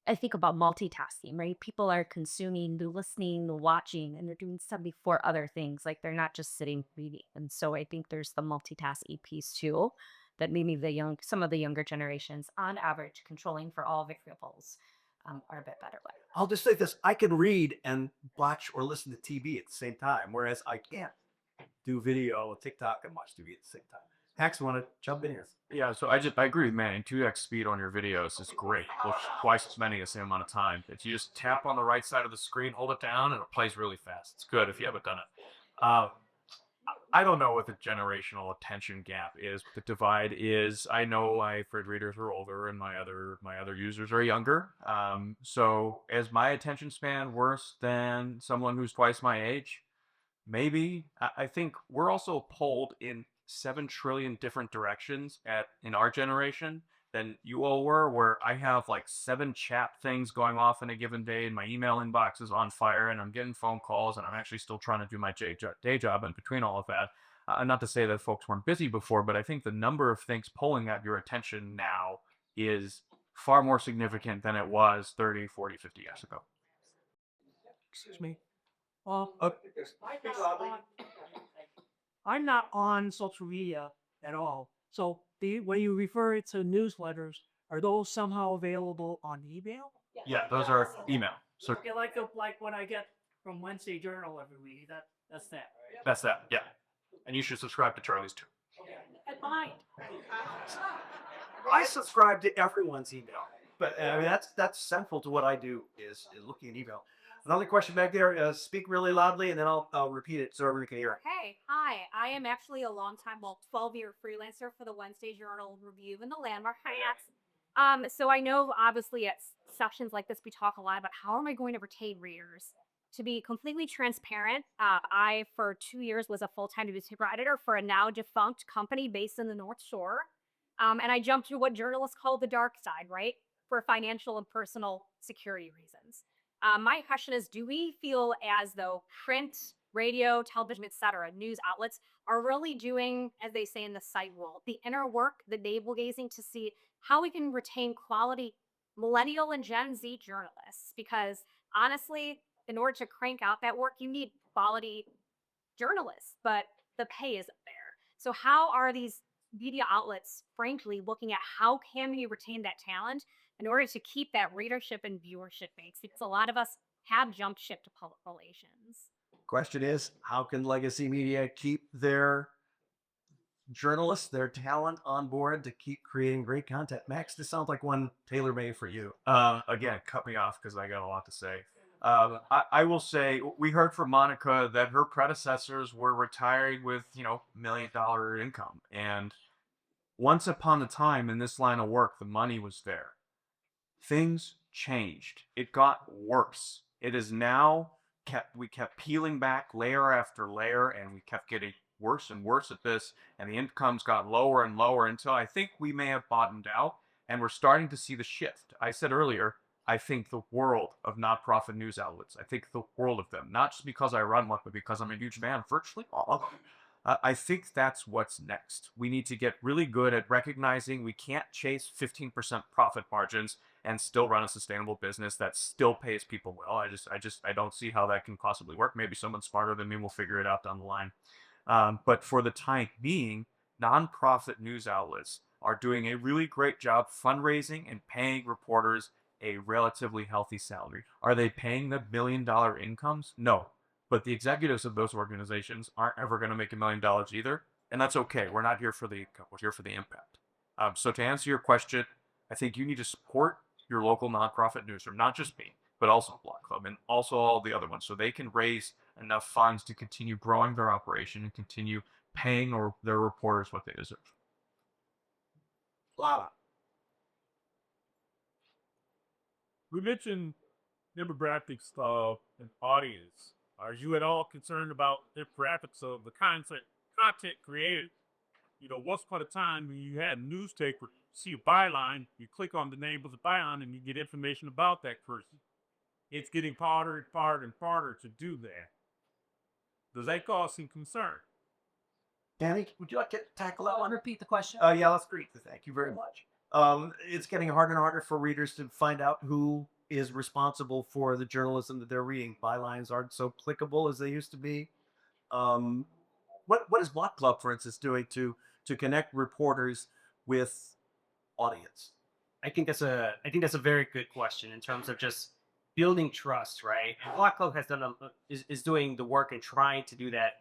Speaker 4: I think about multitasking, right? People are consuming, they're listening, they're watching, and they're doing 74 other things. Like they're not just sitting reading. And so I think there's the multitasking piece too, that maybe some of the younger generations, on average, controlling for all variables, are a bit better with.
Speaker 2: I'll just say this: I can read and watch or listen to TV at the same time, whereas I can't do video, TikTok, and watch TV at the same time. Hacks, want to jump in here?
Speaker 5: Yeah, so I agree with Manny. 2x speed on your videos is great. Well, twice as many the same amount of time. If you just tap on the right side of the screen, hold it down, and it plays really fast. It's good if you haven't done it. I don't know what the generational attention gap is. The divide is. I know my Fred readers are older, and my other users are younger. So is my attention span worse than someone who's twice my age? Maybe. I think we're also pulled in 7 trillion different directions in our generation than you all were, where I have like 7 chat things going off in a given day, and my email inbox is on fire, and I'm getting phone calls, and I'm actually still trying to do my day job in between all of that. Not to say that folks weren't busy before, but I think the number of things pulling at your attention now is far more significant than it was 30, 40, 50 years ago.
Speaker 2: Excuse me.
Speaker 9: I'm not on social media at all. So when you refer to newsletters, are those somehow available on email?
Speaker 5: Yeah, those are email. So
Speaker 9: Yeah, like when I get from Wednesday Journal every week. That's that.
Speaker 5: that's that. Yeah. And you should subscribe to Charlie's too.
Speaker 9: And mine.
Speaker 2: I subscribe to everyone's email, but I mean that's central to what I do is looking at email. Another question back there. Speak really loudly, and then I'll repeat it so everyone can hear it.
Speaker 10: Hey, hi. I am actually a longtime, 12-year freelancer for the Wednesday Journal Review and the Landmark Hats. So I know obviously at sessions like this, we talk a lot about how am I going to retain readers. To be completely transparent, I, for 2 years, was a full-time newspaper editor for a now defunct company based in the North Shore. And I jumped to what journalists call the dark side, right? For financial and personal security reasons. My question is, do we feel as though print, radio, television, etc., news outlets are really doing, as they say in the site world, the inner work, the navel gazing to see how we can retain quality millennial and Gen Z journalists? Because honestly, in order to crank out that work, you need quality journalists, but the pay isn't there. So how are these media outlets, frankly, looking at how can we retain that talent in order to keep that readership and viewership base? Because a lot of us have jumped ship to public relations.
Speaker 2: Question is, how can legacy media keep their journalists, their talent on board to keep creating great content? Max, this sounds like one tailor-made for you.
Speaker 5: Again, cut me off because I got a lot to say. I will say we heard from Monica that her predecessors were retiring with, $1 million income. And once upon a time in this line of work, the money was there. Things changed. It got worse. It is now we kept peeling back layer after layer, and we kept getting worse and worse at this, and the incomes got lower and lower until I think we may have bottomed out, and we're starting to see the shift. I said earlier, I think the world of nonprofit news outlets. I think the world of them, not just because I run one, but because I'm a huge fan of virtually all of them. I think that's what's next. We need to get really good at recognizing we can't chase 15% profit margins and still run a sustainable business that still pays people well. I don't see how that can possibly work. Maybe someone smarter than me will figure it out down the line. But for the time being, nonprofit news outlets are doing a really great job fundraising and paying reporters a relatively healthy salary. Are they paying them $1 million incomes? No. But the executives of those organizations aren't ever going to make $1 million either. And that's okay. We're not here for the income, we're here for the impact. So to answer your question, I think you need to support your local nonprofit newsroom, not just me, but also Block Club and also all the other ones, so they can raise enough funds to continue growing their operation and continue paying their reporters what they deserve.
Speaker 2: Lala.
Speaker 8: We mentioned demographics and audience. Are you at all concerned about demographics of the content created? You know, once upon a time when you had a newspaper, see a byline, you click on the name of the byline and you get information about that person. It's getting harder and harder and harder to do that. Does that cause some concern?
Speaker 2: Danny, would you like to tackle that one?
Speaker 9: Repeat the question.
Speaker 2: Yeah, let's agree. Thank you very much. It's getting harder and harder for readers to find out who is responsible for the journalism that they're reading. Bylines aren't so clickable as they used to be. What is Block Club, for instance, doing to connect reporters with audience?
Speaker 3: I think that's a very good question in terms of just building trust, right? And Block Club has is doing the work and trying to do that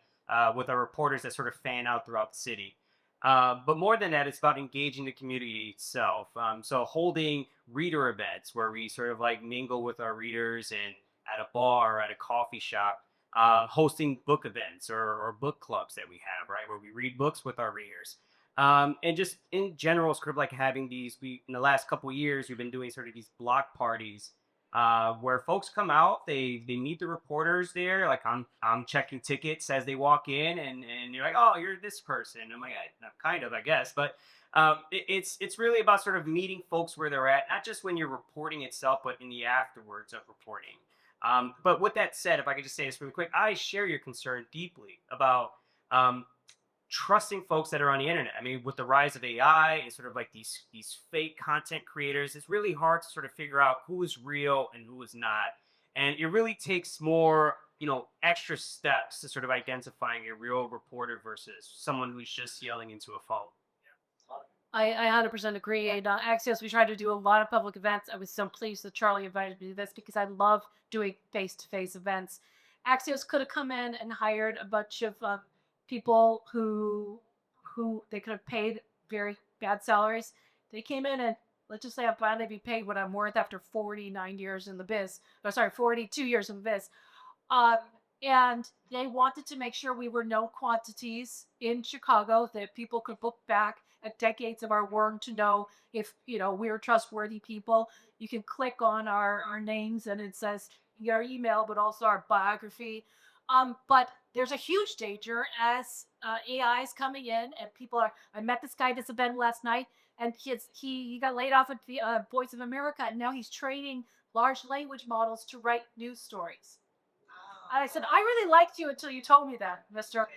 Speaker 3: with our reporters that sort of fan out throughout the city. But more than that, it's about engaging the community itself. So holding reader events where we sort of like mingle with our readers and at a bar or at a coffee shop, hosting book events or book clubs that we have, right, where we read books with our readers. And just in general, sort of like having these, in the last couple of years, we've been doing sort of these block parties where folks come out, they meet the reporters there. Like I'm checking tickets as they walk in, and you're like, oh, you're this person. I'm like, kind of, I guess, but it's really about sort of meeting folks where they're at, not just when you're reporting itself, but in the afterwards of reporting. But with that said, if I could just say this really quick, I share your concern deeply about trusting folks that are on the internet. I mean, with the rise of AI and sort of like these fake content creators, it's really hard to sort of figure out who is real and who is not. And it really takes more, extra steps to sort of identifying a real reporter versus someone who's just yelling into a phone.
Speaker 6: I 100% agree. And Axios, we try to do a lot of public events. I was so pleased that Charlie invited me to this because I love doing face-to-face events. Axios could have come in and hired a bunch of people who they could have paid very bad salaries. They came in and let's just say I'm finally be paid what I'm worth after 49 years in the biz. Or sorry, 42 years in the biz. And they wanted to make sure we were known quantities in Chicago, that people could look back at decades of our work to know if we're trustworthy people. You can click on our names and it says your email, but also our biography. But there's a huge danger as AI is coming in and people are. I met this guy at this event last night, and he got laid off at the Voice of America, and now he's training large language models to write news stories. And I said, I really liked you until you told me that, Mister.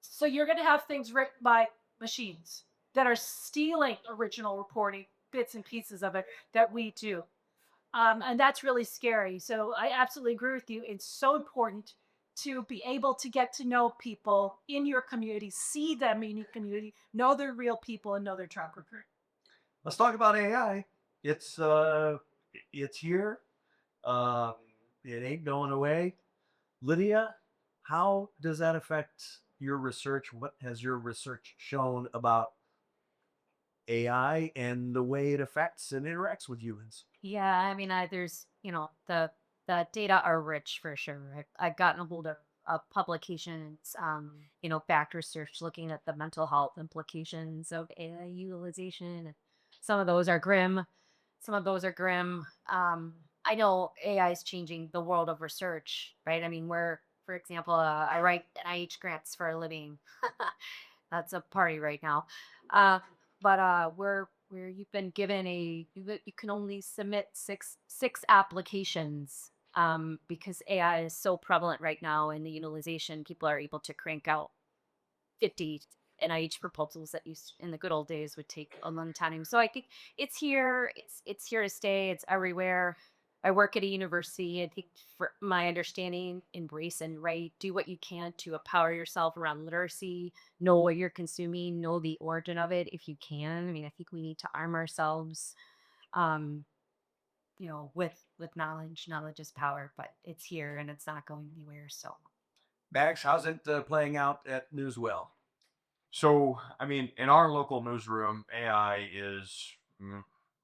Speaker 6: So you're going to have things written by machines that are stealing original reporting, bits and pieces of it that we do. And that's really scary. So I absolutely agree with you. It's so important to be able to get to know people in your community, see them in your community, know they're real people, and know their track record.
Speaker 2: Let's talk about AI. It's here. It ain't going away. Lydia, how does that affect your research? What has your research shown about AI and the way it affects and interacts with humans?
Speaker 4: Yeah, I mean, there's, the data are rich for sure. I've gotten a hold of publications, back research looking at the mental health implications of AI utilization. Some of those are grim. Some of those are grim. I know AI is changing the world of research, right? I mean, for example, I write NIH grants for a living. That's a party right now. But where you've been given you can only submit six applications because AI is so prevalent right now in the utilization. People are able to crank out 50 NIH proposals that used in the good old days would take a long time. So I think it's here. It's here to stay. It's everywhere. I work at a university. I think, for my understanding, embrace and write. Do what you can to empower yourself around literacy. Know what you're consuming. Know the origin of it if you can. I mean, I think we need to arm ourselves, um, with knowledge. Knowledge is power, but it's here and it's not going anywhere. So.
Speaker 2: Max, how's it playing out at Newswell?
Speaker 5: So, I mean, in our local newsroom, AI is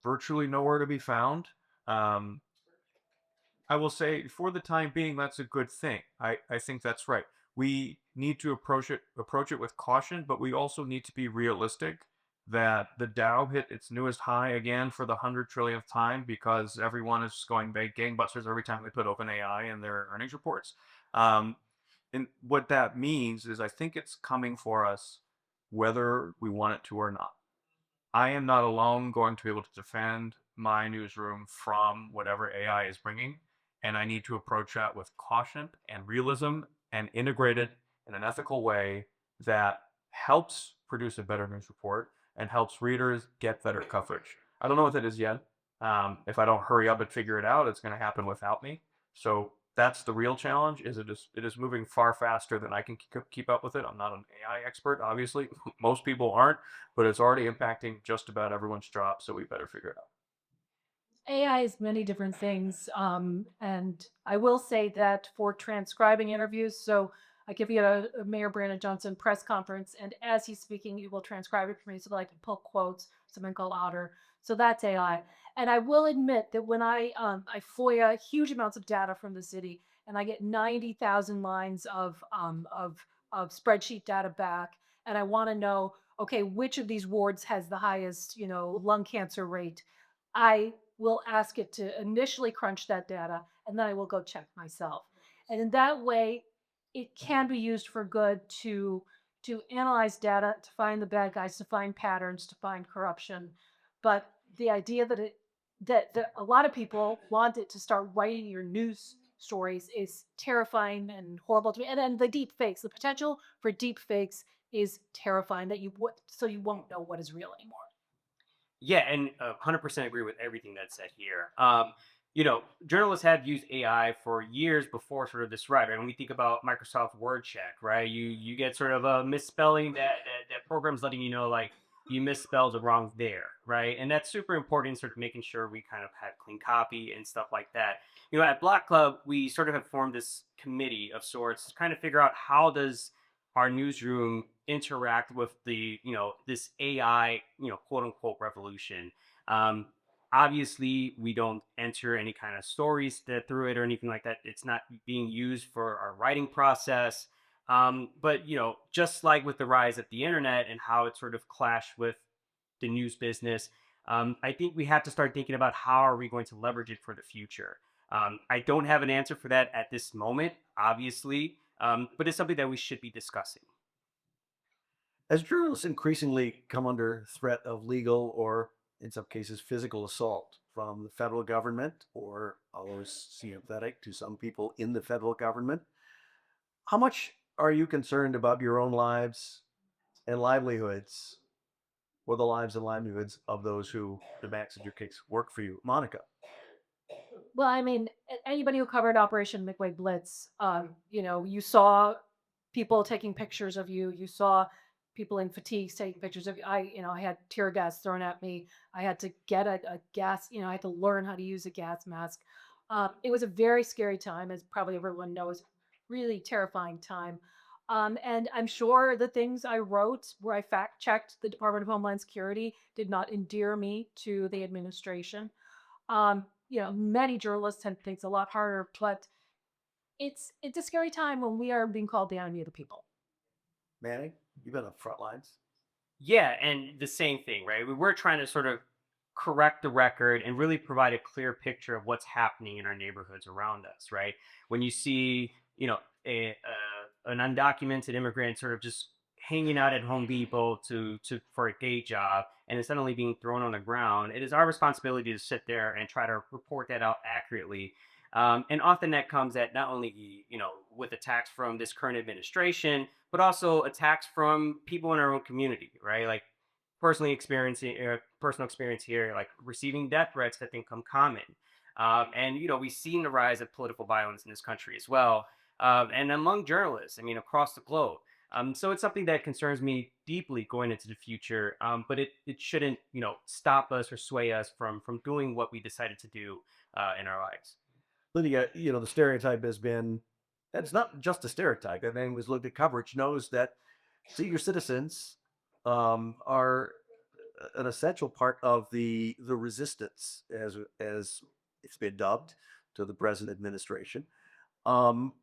Speaker 5: virtually nowhere to be found. Um, I will say, for the time being, that's a good thing. I think that's right. We need to approach it with caution, but we also need to be realistic that the Dow hit its newest high again for the 100 trillionth time because everyone is going big gangbusters every time they put OpenAI in their earnings reports. Um, and what that means is I think it's coming for us whether we want it to or not. I am not alone going to be able to defend my newsroom from whatever AI is bringing, and I need to approach that with caution and realism and integrate it in an ethical way that helps produce a better news report and helps readers get better coverage. I don't know what that is yet. If I don't hurry up and figure it out, it's going to happen without me. So that's the real challenge. It is moving far faster than I can keep up with it. I'm not an AI expert, obviously. Most people aren't, but it's already impacting just about everyone's job. So we better figure it out.
Speaker 6: AI is many different things. And I will say that for transcribing interviews, so I give you a Mayor Brandon Johnson press conference, and as he's speaking, you will transcribe it for me so that I can pull quotes, something called Otter. So that's AI. And I will admit that when I FOIA huge amounts of data from the city, and I get 90,000 lines of spreadsheet data back, and I want to know, okay, which of these wards has the highest, lung cancer rate. I will ask it to initially crunch that data, and then I will go check myself. And in that way, it can be used for good to analyze data, to find the bad guys, to find patterns, to find corruption. But the idea that a lot of people want it to start writing your news stories is terrifying and horrible to me. And then the deep fakes, the potential for deep fakes is terrifying, that so you won't know what is real anymore.
Speaker 3: Yeah, and 100% agree with everything that's said here. Journalists have used AI for years before sort of this, right? When we think about Microsoft Word Check, right? You get sort of a misspelling that program's letting you know, like, you misspelled it wrong there, right? And that's super important, sort of making sure we kind of have clean copy and stuff like that. At Block Club, we sort of have formed this committee of sorts to kind of figure out how does our newsroom interact with the this AI quote unquote revolution. Um, Obviously, we don't enter any kind of stories through it or anything like that. It's not being used for our writing process. But just like with the rise of the internet and how it sort of clashed with the news business, I think we have to start thinking about how are we going to leverage it for the future. I don't have an answer for that at this moment, obviously, but it's something that we should be discussing.
Speaker 2: As journalists increasingly come under threat of legal or, in some cases, physical assault from the federal government, or always sympathetic to some people in the federal government, how much are you concerned about your own lives and livelihoods, or the lives and livelihoods of those who, the Max in your case, work for you? Monica.
Speaker 6: Well, I mean, anybody who covered Operation Midway Blitz, you saw people taking pictures of you. You saw people in fatigues taking pictures of you. I had tear gas thrown at me. I had to get a gas. I had to learn how to use a gas mask. It was a very scary time, as probably everyone knows. Really terrifying time. And I'm sure the things I wrote, where I fact checked the Department of Homeland Security, did not endear me to the administration. Many journalists tend to think it's a lot harder, but it's a scary time when we are being called the enemy of the people.
Speaker 2: Manny, you've been on the front lines.
Speaker 3: Yeah, and the same thing, right? We're trying to sort of correct the record and really provide a clear picture of what's happening in our neighborhoods around us, right? When you see, an undocumented immigrant sort of just hanging out at Home Depot for a day job and is suddenly being thrown on the ground, it is our responsibility to sit there and try to report that out accurately. And often that comes at not only, with attacks from this current administration, but also attacks from people in our own community, right? Like personal experience here, like receiving death threats that become common. And, we've seen the rise of political violence in this country as well. And among journalists, I mean, across the globe. So it's something that concerns me deeply going into the future. But it shouldn't, stop us or sway us from doing what we decided to do in our lives.
Speaker 2: Lydia, the stereotype has been, and it's not just a stereotype. If anyone who's looked at coverage knows that senior citizens are an essential part of the resistance, as it's been dubbed, to the present administration. Um,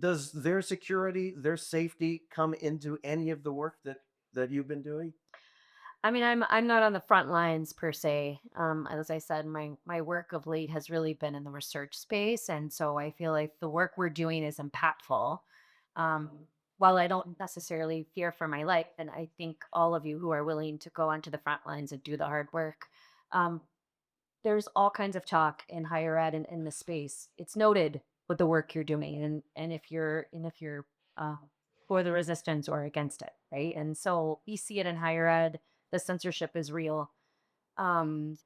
Speaker 2: does their security, their safety, come into any of the work that you've been doing?
Speaker 4: I mean, I'm not on the front lines per se. As I said, my work of late has really been in the research space, and so I feel like the work we're doing is impactful. Um, while I don't necessarily fear for my life, and I think all of you who are willing to go onto the front lines and do the hard work, um, there's all kinds of talk in higher ed and in the space. It's noted with the work you're doing, and if you're uh, for the resistance or against it, right? And so we see it in higher ed. The censorship is real. Um,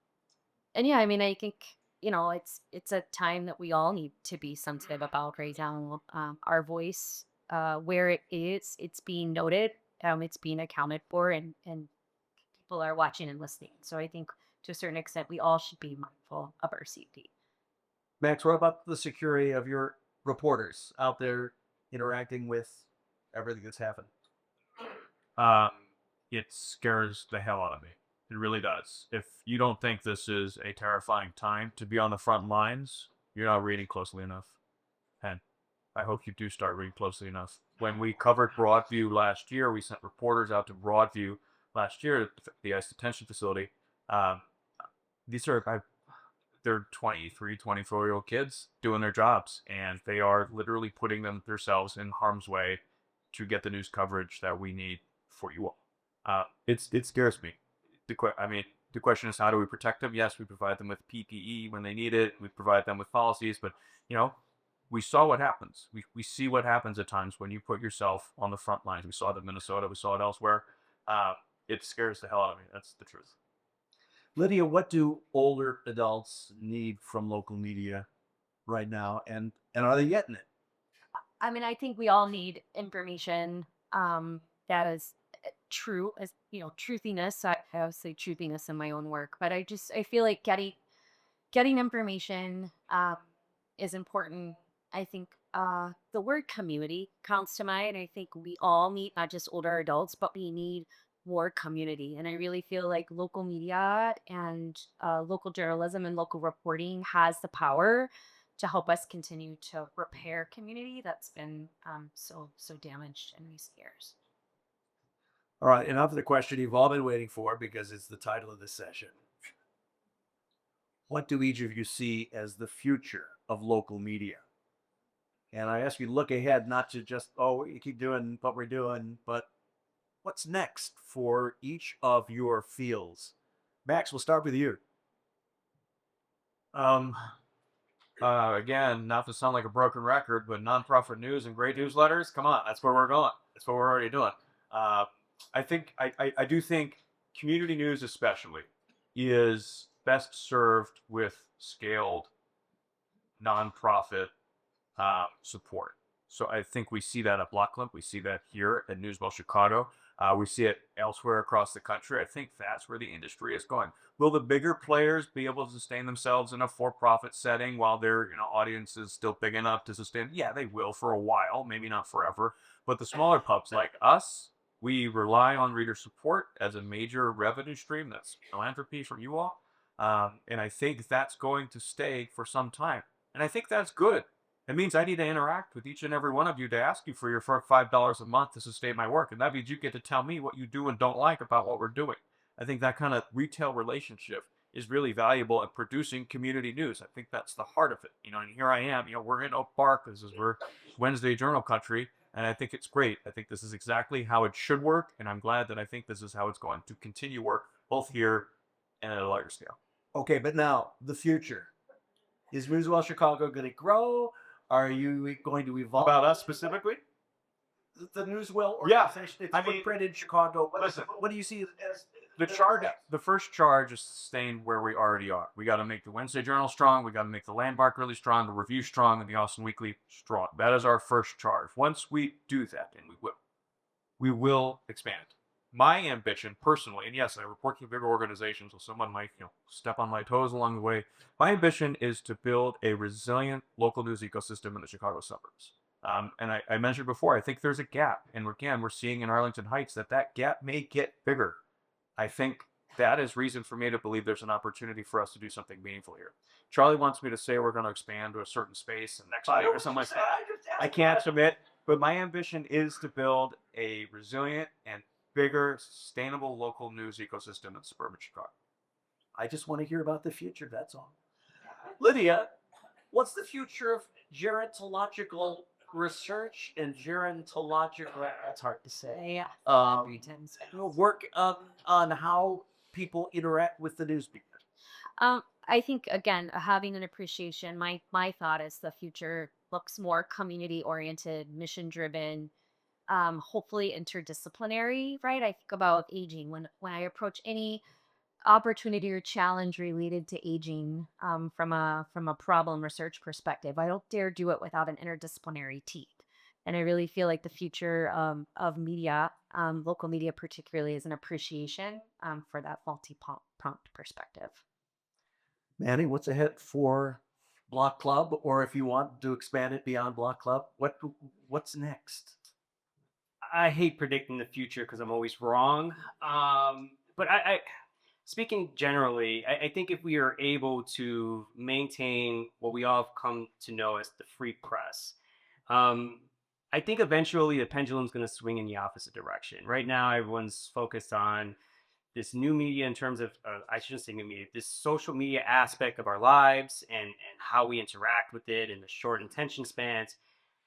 Speaker 4: and yeah, I mean, I think it's a time that we all need to be sensitive about right now. Our voice, where it is, it's being noted, it's being accounted for, and people are watching and listening. So I think to a certain extent, we all should be mindful of our safety.
Speaker 2: Max, what about the security of your reporters out there interacting with everything that's happened?
Speaker 5: Um, it scares the hell out of me. It really does. If you don't think this is a terrifying time to be on the front lines, you're not reading closely enough. And I hope you do start reading closely enough. When we covered Broadview last year, we sent reporters out to Broadview last year at the ICE detention facility. Um, these are they're 23, 24-year-old kids doing their jobs, and they are literally putting themselves in harm's way to get the news coverage that we need for you all. It scares me. The question is, how do we protect them? Yes, we provide them with PPE when they need it. We provide them with policies, but we saw what happens. We see what happens at times when you put yourself on the front lines. We saw it in Minnesota. We saw it elsewhere. It scares the hell out of me. That's the truth.
Speaker 2: Lydia, what do older adults need from local media right now, and are they getting it?
Speaker 4: I mean, I think we all need information that is true, as truthiness. I always say truthiness in my own work, but I feel like getting information is important. I think the word community comes to mind. I think we all need not just older adults, but we need more community. And I really feel like local media and local journalism and local reporting has the power to help us continue to repair community that's been so damaged in recent years.
Speaker 2: All right, enough of the question you've all been waiting for because it's the title of this session. What do each of you see as the future of local media? And I ask you to look ahead, not to just, we keep doing what we're doing, but what's next for each of your fields? Max, we'll start with you.
Speaker 5: Again, not to sound like a broken record, but nonprofit news and great newsletters. Come on, that's where we're going. That's what we're already doing. I do think community news, especially, is best served with scaled nonprofit support. So I think we see that at Block Club. We see that here at Newswell Chicago. We see it elsewhere across the country. I think that's where the industry is going. Will the bigger players be able to sustain themselves in a for-profit setting while their audience is still big enough to sustain? Yeah, they will for a while, maybe not forever. But the smaller pubs like us, we rely on reader support as a major revenue stream. That's philanthropy from you all. And I think that's going to stay for some time. And I think that's good. It means I need to interact with each and every one of you to ask you for your $5 a month to sustain my work. And that means you get to tell me what you do and don't like about what we're doing. I think that kind of retail relationship is really valuable at producing community news. I think that's the heart of it. And here I am, we're in Oak Park. We're Wednesday Journal country. And I think it's great. I think this is exactly how it should work. And I'm glad that I think this is how it's going to continue work, both here and at a larger scale.
Speaker 2: Okay, but now the future. Is Newswell Chicago going to grow? Are you going to evolve?
Speaker 5: About us specifically?
Speaker 2: The Newswell
Speaker 5: Yeah,
Speaker 2: organization, its
Speaker 5: I mean,
Speaker 2: footprint in Chicago.
Speaker 5: listen.
Speaker 2: What do you see as
Speaker 5: The charge, the first charge is staying where we already are. We got to make the Wednesday Journal strong. We got to make the Landmark really strong, the Review strong, and the Austin Weekly strong. That is our first charge. Once we do that, and we will expand. My ambition, personally, and yes, I report to bigger organizations, so someone might, step on my toes along the way. My ambition is to build a resilient local news ecosystem in the Chicago suburbs. And I mentioned before, I think there's a gap, and again, we're seeing in Arlington Heights that gap may get bigger. I think that is reason for me to believe there's an opportunity for us to do something meaningful here. Charlie wants me to say we're going to expand to a certain space and next week or something like that. I can't submit, but my ambition is to build a resilient and bigger, sustainable local news ecosystem in suburban Chicago.
Speaker 2: I just want to hear about the future. That's all. Lydia, what's the future of gerontological research and gerontological? That's hard to say. Work on how people interact with the news media.
Speaker 4: I think again, having an appreciation. My thought is the future looks more community oriented, mission driven, hopefully interdisciplinary. Right? I think about aging when I approach any opportunity or challenge related to aging from a problem research perspective. I don't dare do it without an interdisciplinary team. And I really feel like the future of media, local media particularly, is an appreciation for that multi-pronged perspective.
Speaker 2: Manny, what's ahead for Block Club, or if you want to expand it beyond Block Club, what's next?
Speaker 3: I hate predicting the future because I'm always wrong. But I speaking generally, I think if we are able to maintain what we all have come to know as the free press, I think eventually the pendulum's going to swing in the opposite direction. Right now, everyone's focused on this new media in terms of, I shouldn't say new media, this social media aspect of our lives and how we interact with it and the short attention spans.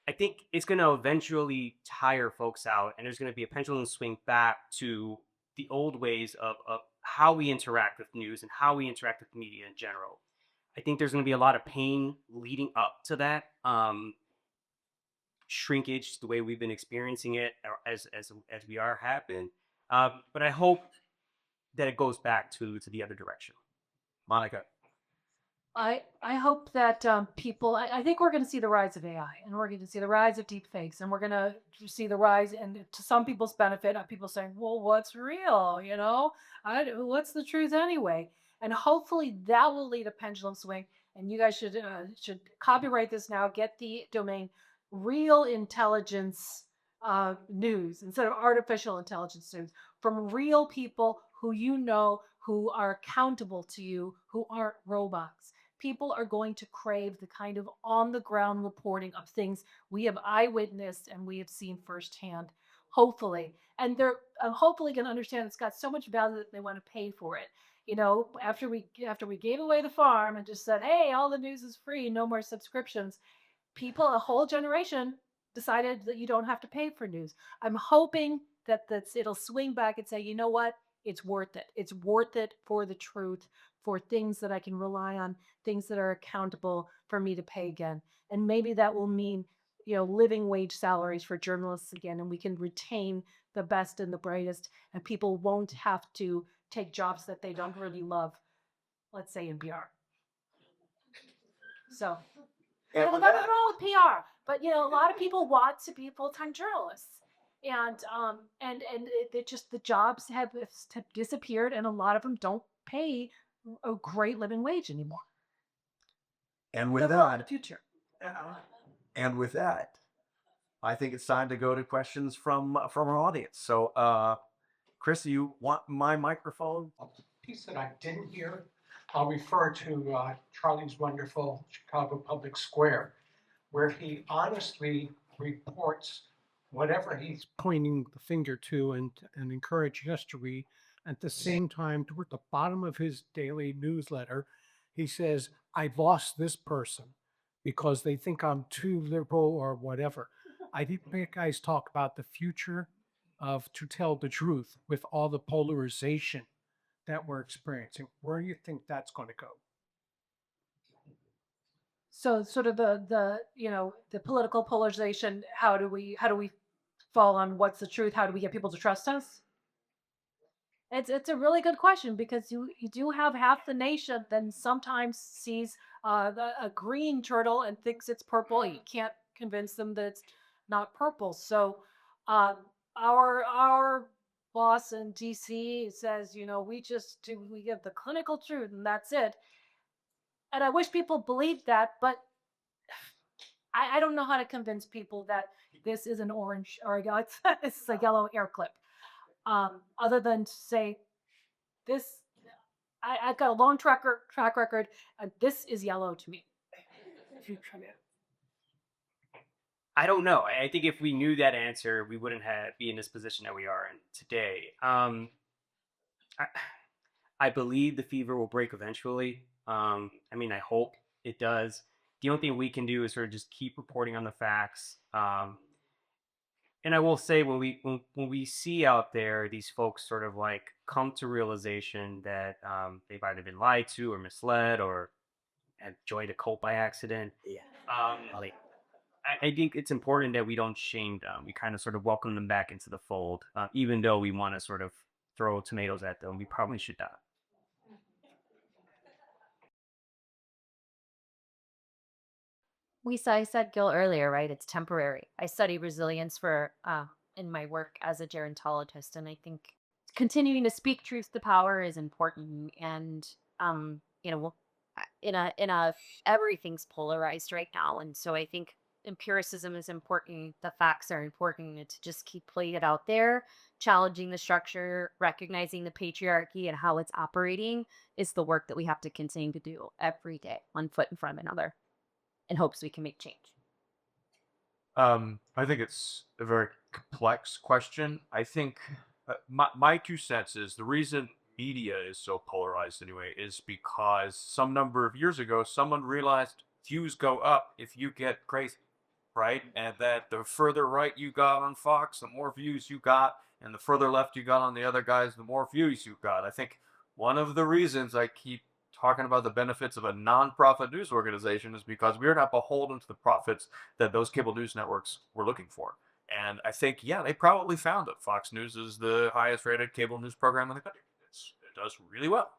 Speaker 3: I think it's going to eventually tire folks out, and there's going to be a pendulum swing back to the old ways of how we interact with news and how we interact with media in general. I think there's going to be a lot of pain leading up to that shrinkage, the way we've been experiencing it as we have been. But I hope that it goes back to the other direction.
Speaker 2: Monica.
Speaker 6: I hope that people. I think we're going to see the rise of AI, and we're going to see the rise of deep fakes, and we're going to see the rise, and to some people's benefit, people saying, "Well, what's real? What's the truth anyway?" And hopefully that will lead a pendulum swing. And you guys should copyright this now. Get the domain "real intelligence news" instead of artificial intelligence news, from real people who are accountable to you, who aren't robots. People are going to crave the kind of on the ground reporting of things we have eyewitnessed and we have seen firsthand, hopefully. And they're hopefully going to understand it's got so much value that they want to pay for it. After we gave away the farm and just said, hey, all the news is free, no more subscriptions, a whole generation decided that you don't have to pay for news. I'm hoping that it'll swing back and say, you know what? It's worth it. It's worth it for the truth, for things that I can rely on, things that are accountable for me to pay again. And maybe that will mean, living wage salaries for journalists again, and we can retain the best and the brightest, and people won't have to take jobs that they don't really love, let's say in PR. So,
Speaker 2: And
Speaker 6: nothing wrong with PR, but a lot of people want to be full-time journalists. The jobs have disappeared, and a lot of them don't pay a great living wage anymore.
Speaker 2: And with
Speaker 6: the future.
Speaker 2: And with that, I think it's time to go to questions from our audience. So, Chris, you want my microphone?
Speaker 11: Piece that I didn't hear, I'll refer to Charlie's wonderful Chicago Public Square, where he honestly reports whatever he's
Speaker 12: pointing the finger to and encouraging us to read. At the same time, toward the bottom of his daily newsletter, he says, I've lost this person because they think I'm too liberal or whatever. I think you guys talk about the future of To Tell the Truth with all the polarization that we're experiencing. Where do you think that's going to go?
Speaker 6: So sort of the political polarization. How do we fall on what's the truth? How do we get people to trust us? It's a really good question because you do have half the nation then sometimes sees a green turtle and thinks it's purple. You can't convince them that it's not purple. So um, our boss in DC says, we give the clinical truth and that's it. And I wish people believed that, but I don't know how to convince people that this is an orange or this is a yellow air clip. Other than to say this I've got a long track record. This is yellow to me. If you come in.
Speaker 3: I don't know. I think if we knew that answer, we wouldn't have be in this position that we are in today. I, I believe the fever will break eventually. I mean, I hope it does. The only thing we can do is sort of just keep reporting on the facts. And I will say when we see out there these folks sort of like come to realization that they've either been lied to or misled or have joined a cult by accident.
Speaker 2: Yeah.
Speaker 3: Like I think it's important that we don't shame them. We kind of sort of welcome them back into the fold, even though we want to sort of throw tomatoes at them. We probably should not.
Speaker 4: I said Gil earlier, right? It's temporary. I study resilience for in my work as a gerontologist, and I think continuing to speak truth to power is important. And in a everything's polarized right now, and so I think empiricism is important. The facts are important, and to just keep playing it out there, challenging the structure, recognizing the patriarchy and how it's operating is the work that we have to continue to do every day, one foot in front of another, in hopes we can make change.
Speaker 5: I think it's a very complex question. I think my 2 cents is the reason media is so polarized anyway is because some number of years ago, someone realized views go up if you get crazy, right? And that the further right you got on Fox, the more views you got, and the further left you got on the other guys, the more views you got. I think one of the reasons I keep talking about the benefits of a non-profit news organization is because we're not beholden to the profits that those cable news networks were looking for. And I think, yeah, they probably found that Fox News is the highest rated cable news program in the country. It does really well.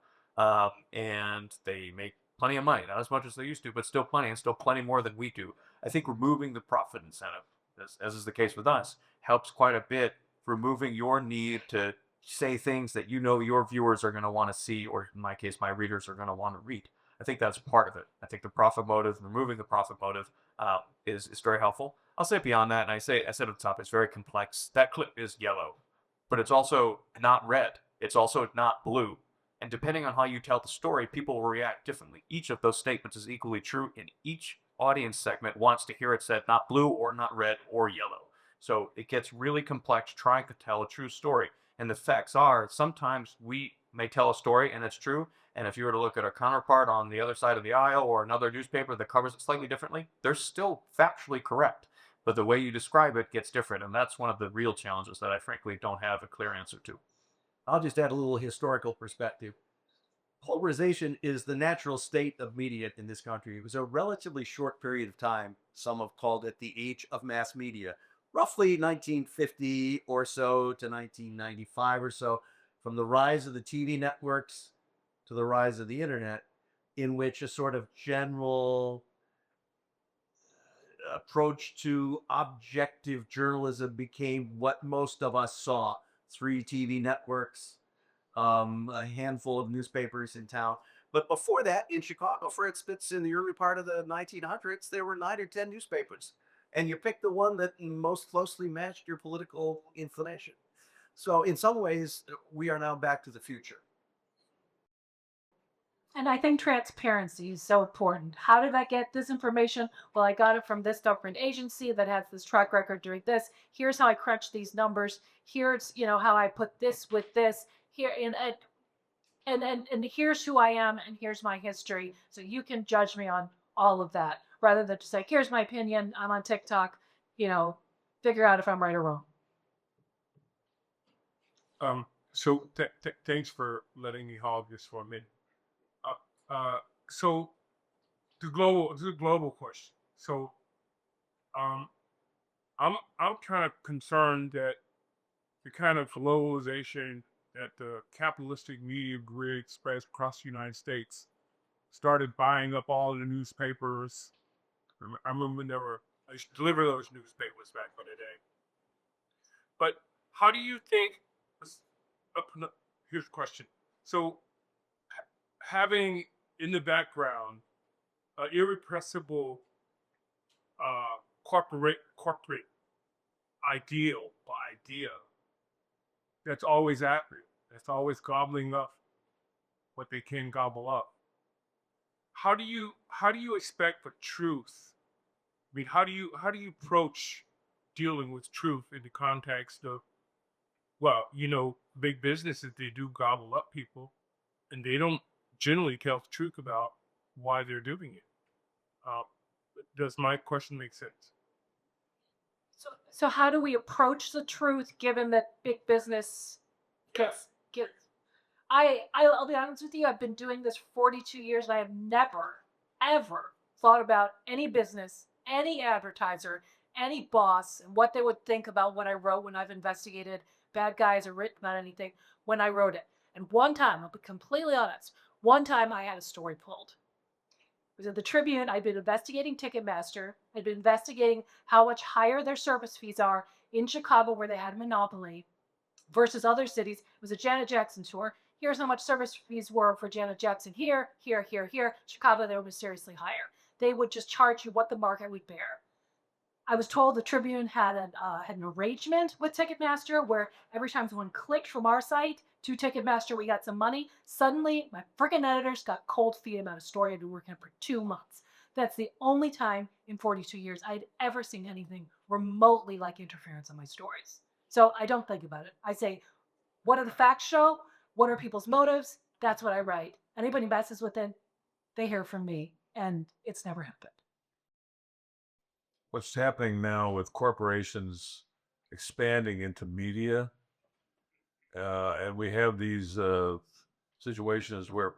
Speaker 5: And they make plenty of money, not as much as they used to, but still plenty, and still plenty more than we do. I think removing the profit incentive, as is the case with us, helps quite a bit, removing your need to say things that you know your viewers are going to want to see, or in my case, my readers are going to want to read. I think that's part of it. I think the profit motive, removing the profit motive, is very helpful. I'll say beyond that, and I said at the top, it's very complex. That clip is yellow, but it's also not red. It's also not blue. And depending on how you tell the story, people will react differently. Each of those statements is equally true, and each audience segment wants to hear it said not blue or not red or yellow. So it gets really complex trying to tell a true story. And the facts are sometimes we may tell a story and it's true. And if you were to look at our counterpart on the other side of the aisle or another newspaper that covers it slightly differently, they're still factually correct. But the way you describe it gets different. And that's one of the real challenges that I frankly don't have a clear answer to.
Speaker 2: I'll just add a little historical perspective. Polarization is the natural state of media in this country. It was a relatively short period of time. Some have called it the age of mass media, roughly 1950 or so to 1995 or so, from the rise of the TV networks to the rise of the internet, in which a sort of general approach to objective journalism became what most of us saw. 3 TV networks, a handful of newspapers in town. But before that, in Chicago, for instance, in the early part of the 1900s, there were 9 or 10 newspapers. And you picked the one that most closely matched your political inclination. So, in some ways, we are now back to the future.
Speaker 6: And I think transparency is so important. How did I get this information? Well, I got it from this government agency that has this track record doing this. Here's how I crunch these numbers. Here's how I put this with this here, and here's who I am, and here's my history. So you can judge me on all of that, rather than just like, here's my opinion. I'm on TikTok. Figure out if I'm right or wrong.
Speaker 8: So thanks for letting me hog this for a minute. So It's a global question. So, um, I'm kind of concerned that the kind of globalization that the capitalistic media grid spreads across the United States started buying up all the newspapers. I remember when I used to deliver those newspapers back in the day. But how do you think? Here's the question. So, having in the background an irrepressible corporate idea that's always accurate, that's always gobbling up what they can gobble up. How do you expect for truth? I mean, how do you approach dealing with truth in the context of, well, big businesses, they do gobble up people, and they don't generally tell the truth about why they're doing it. Uh, does my question make sense?
Speaker 6: So how do we approach the truth given that big business gets I'll be honest with you, I've been doing this for 42 years and I have never, ever thought about any business, any advertiser, any boss, and what they would think about what I wrote when I've investigated bad guys or written about anything when I wrote it. And one time, I'll be completely honest, one time I had a story pulled. It was at the Tribune. I'd been investigating Ticketmaster. I'd been investigating how much higher their service fees are in Chicago, where they had a monopoly, versus other cities. It was a Janet Jackson tour. Here's how much service fees were for Janet Jackson here, here, here, here. Chicago, they were seriously higher. They would just charge you what the market would bear. I was told the Tribune had an arrangement with Ticketmaster where every time someone clicked from our site to Ticketmaster, we got some money. Suddenly, my freaking editors got cold feet about a story I'd been working on for 2 months. That's the only time in 42 years I'd ever seen anything remotely like interference on my stories. So I don't think about it. I say, what do the facts show? What are people's motives? That's what I write. Anybody messes with it, they hear from me, and it's never happened.
Speaker 13: What's happening now with corporations expanding into media, and we have these situations where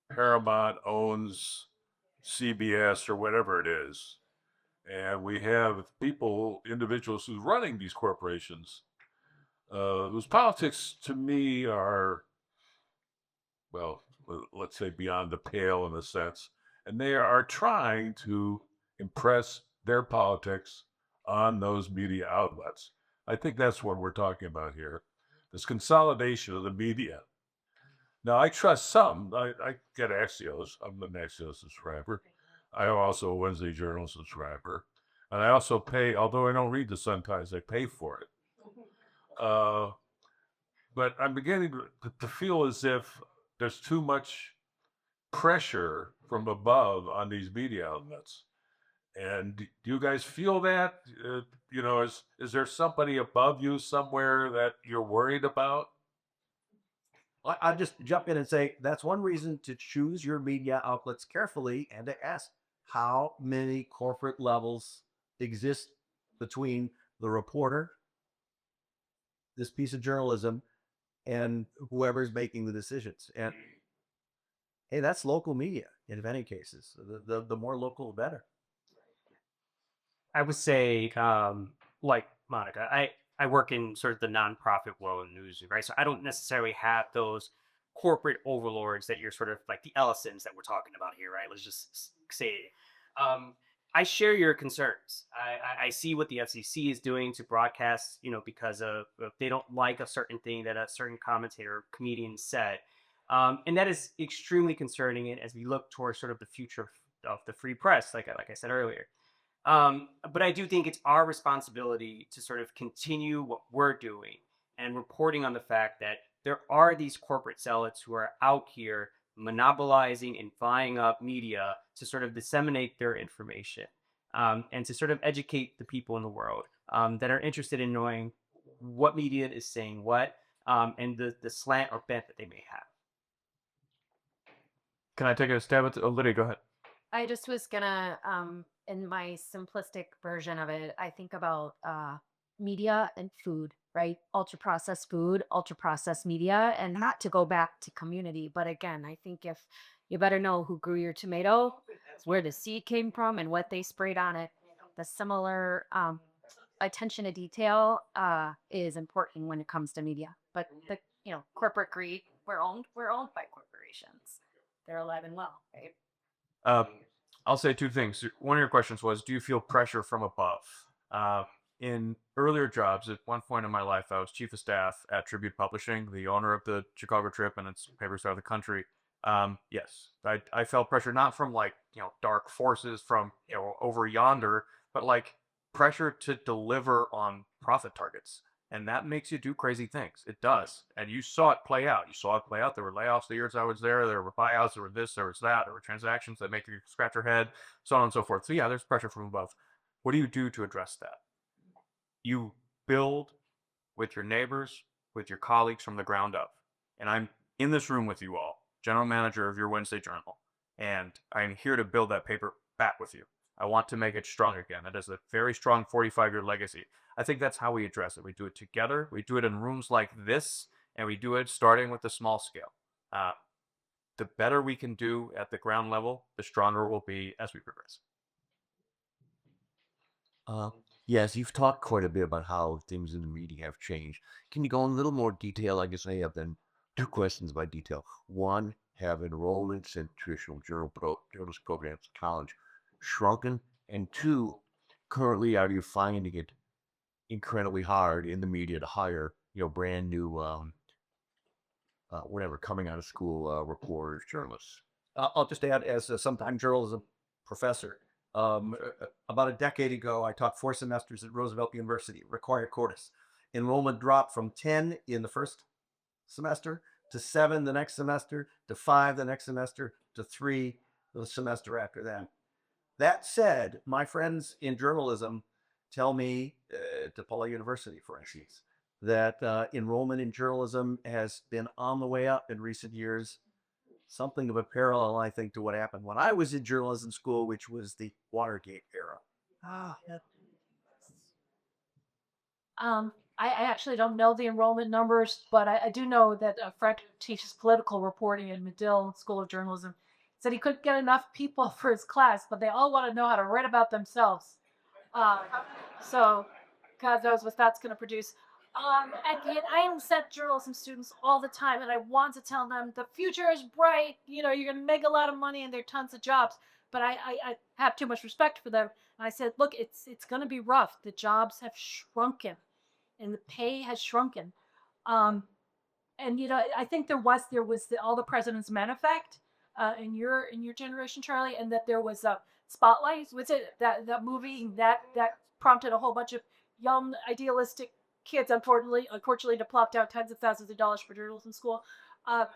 Speaker 13: Paramount owns CBS or whatever it is, and we have individuals who's running these corporations, whose politics to me are, well, let's say beyond the pale in a sense, and they are trying to impress their politics on those media outlets. I think that's what we're talking about here. This consolidation of the media. Now, I trust some. I get Axios. I'm an Axios subscriber. I am also a Wednesday Journal subscriber. And I also pay, although I don't read the Sun Times, I pay for it. But I'm beginning to feel as if there's too much pressure from above on these media outlets. And do you guys feel that? Is there somebody above you somewhere that you're worried about?
Speaker 2: I'll just jump in and say that's one reason to choose your media outlets carefully and to ask how many corporate levels exist between the reporter, this piece of journalism, and whoever's making the decisions. And hey, that's local media in many cases. The more local, the better.
Speaker 3: I would say, like Monica, I work in sort of the nonprofit world in news, right? So I don't necessarily have those corporate overlords that you're sort of like the Ellisons that we're talking about here, right? Let's just say it. I share your concerns. I see what the FCC is doing to broadcast, because of if they don't like a certain thing that a certain commentator or comedian said. And that is extremely concerning. And as we look towards sort of the future of the free press, like I said earlier. But I do think it's our responsibility to sort of continue what we're doing and reporting on the fact that there are these corporate zealots who are out here monopolizing and buying up media to sort of disseminate their information, and to sort of educate the people in the world that are interested in knowing what media is saying what, and the slant or bent that they may have.
Speaker 5: Can I take a stab at Lydia? Go ahead.
Speaker 4: I just was gonna, in my simplistic version of it, I think about media and food, right? Ultra processed food, ultra processed media, and not to go back to community, but again, I think if you better know who grew your tomato where the seed came from and what they sprayed on it. The similar attention to detail is important when it comes to media. But the corporate greed, we're owned by corporations. They're alive and well, right?
Speaker 5: Um, I'll say two things. One of your questions was, do you feel pressure from above? In earlier jobs, at one point in my life, I was chief of staff at Tribute Publishing, the owner of the Chicago Trip and its papers throughout the country. Yes, I felt pressure not from like dark forces from over yonder, but like pressure to deliver on profit targets, and that makes you do crazy things. It does, and you saw it play out. You saw it play out. There were layoffs the years I was there. There were buyouts. There were this. There was that. There were transactions that make you scratch your head, so on and so forth. So yeah, there's pressure from above. What do you do to address that? You build with your neighbors, with your colleagues from the ground up. And I'm in this room with you all, general manager of your Wednesday Journal, and I'm here to build that paper back with you. I want to make it strong again. It has a very strong 45-year legacy. I think that's how we address it. We do it together. We do it in rooms like this, and we do it starting with the small scale. The better we can do at the ground level, the stronger we'll be as we progress.
Speaker 14: Yes, you've talked quite a bit about how things in the media have changed. Can you go in a little more detail? I guess I have then two questions by detail. One, have enrollments in traditional journalist programs at college shrunken? And two, currently, are you finding it incredibly hard in the media to hire, brand new, whatever, coming out of school reporters, journalists?
Speaker 2: I'll just add, as a sometime journalism professor, about a decade ago, I taught 4 semesters at Roosevelt University, required quotas. Enrollment dropped from 10 in the first semester to 7 the next semester to 5 the next semester to 3 the semester after that. That said, my friends in journalism tell me, DePaul University, for instance, that enrollment in journalism has been on the way up in recent years. Something of a parallel, I think, to what happened when I was in journalism school, which was the Watergate era.
Speaker 6: I actually don't know the enrollment numbers, but I do know that a friend who teaches political reporting in Medill School of Journalism said he couldn't get enough people for his class, but they all want to know how to write about themselves. So God knows what that's going to produce. And yet I incent journalism students all the time, and I want to tell them the future is bright. You're going to make a lot of money, and there are tons of jobs. But I have too much respect for them. And I said, look, it's going to be rough. The jobs have shrunken, and the pay has shrunken. And I think there was All the President's Men effect in your generation, Charlie, and that there was a Spotlight. Was it that movie that prompted a whole bunch of young idealistic kids, unfortunately, to plop down tens of thousands of dollars for journalism school? I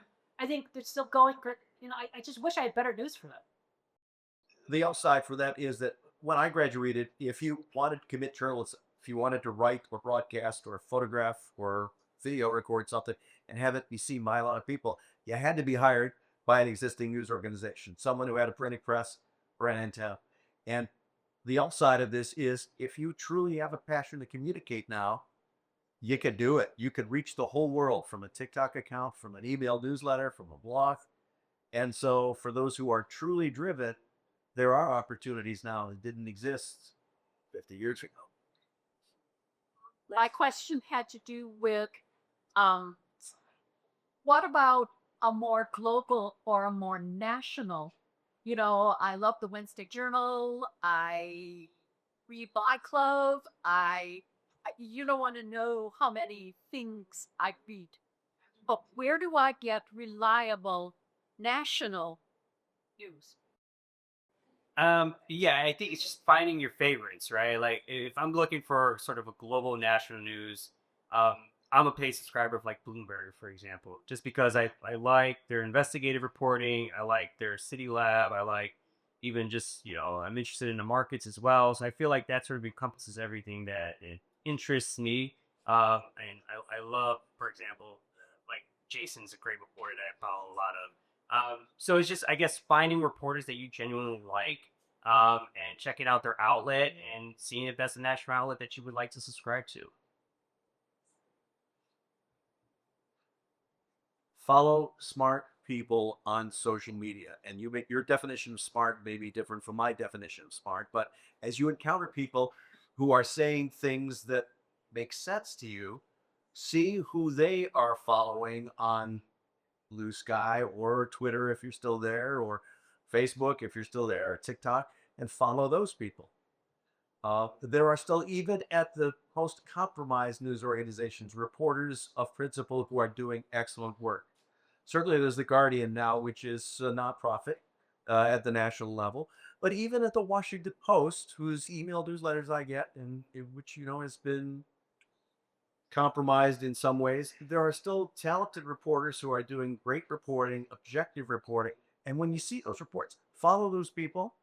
Speaker 6: think they're still going. I just wish I had better news for them.
Speaker 2: The upside for that is that when I graduated, if you wanted to commit journalism, if you wanted to write or broadcast or photograph or video record something and have it be seen by a lot of people, you had to be hired by an existing news organization, someone who had a printing press or an antenna. And the upside of this is if you truly have a passion to communicate now, you could do it. You could reach the whole world from a TikTok account, from an email newsletter, from a blog. And so for those who are truly driven, there are opportunities now that didn't exist 50 years ago.
Speaker 6: My question had to do with what about a more global or a more national? I love the Wednesday Journal. I read Black Clove. You don't want to know how many things I read. But where do I get reliable national news?
Speaker 3: Yeah, I think it's just finding your favorites, right? Like if I'm looking for sort of a global national news, I'm a paid subscriber of like Bloomberg, for example, just because I like their investigative reporting. I like their city lab. I like even just, I'm interested in the markets as well. So I feel like that sort of encompasses everything that it interests me. And I love, for example, like Jason's a great reporter that I follow a lot of. So it's just, I guess, finding reporters that you genuinely like, and checking out their outlet and seeing if that's a national outlet that you would like to subscribe to.
Speaker 2: Follow smart people on social media, and you make your definition of smart may be different from my definition of smart, but as you encounter people who are saying things that make sense to you, see who they are following on Blue Sky or Twitter if you're still there, or Facebook if you're still there, or TikTok, and follow those people. There are still, even at the most compromised news organizations, reporters of principle who are doing excellent work. Certainly, there's the Guardian now, which is a nonprofit at the national level. But even at the Washington Post, whose email newsletters I get, and which has been compromised in some ways, there are still talented reporters who are doing great reporting, objective reporting. And when you see those reports, follow those people,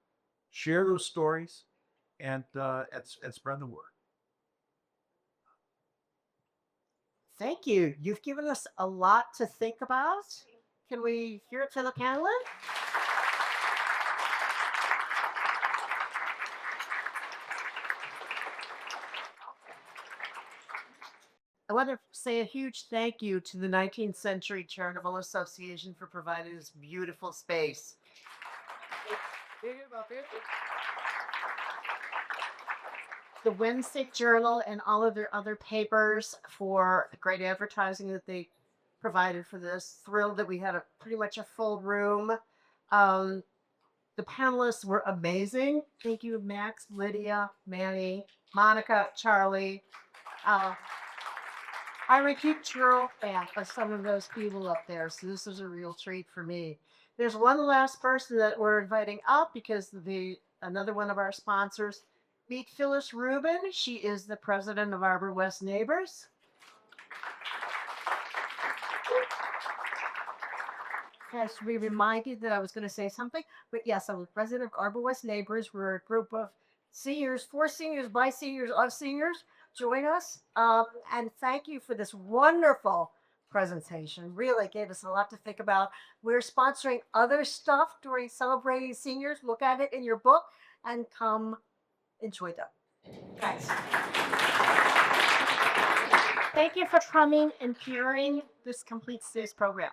Speaker 2: share those stories, and spread the word.
Speaker 1: Thank you. You've given us a lot to think about. Can we hear it to the panelists? I want to say a huge thank you to the 19th Century Charitable Association for providing this beautiful space. The Wednesday Journal and all of their other papers for the great advertising that they provided for this. Thrilled that we had pretty much a full room. The panelists were amazing. Thank you, Max, Lydia, Manny, Monica, Charlie. I'm a huge Churl fan of some of those people up there, so this is a real treat for me. There's one last person that we're inviting up because another one of our sponsors. Meet Phyllis Rubin. She is the president of Arbor West Neighbors. Has to be reminded that I was going to say something, but yes, I'm the president of Arbor West Neighbors. We're a group of seniors, for seniors, by seniors, of seniors. Join us, and thank you for this wonderful presentation. Really gave us a lot to think about. We're sponsoring other stuff during Celebrating Seniors. Look at it in your book and come enjoy them. Thanks. Thank you for coming and hearing. This completes this program.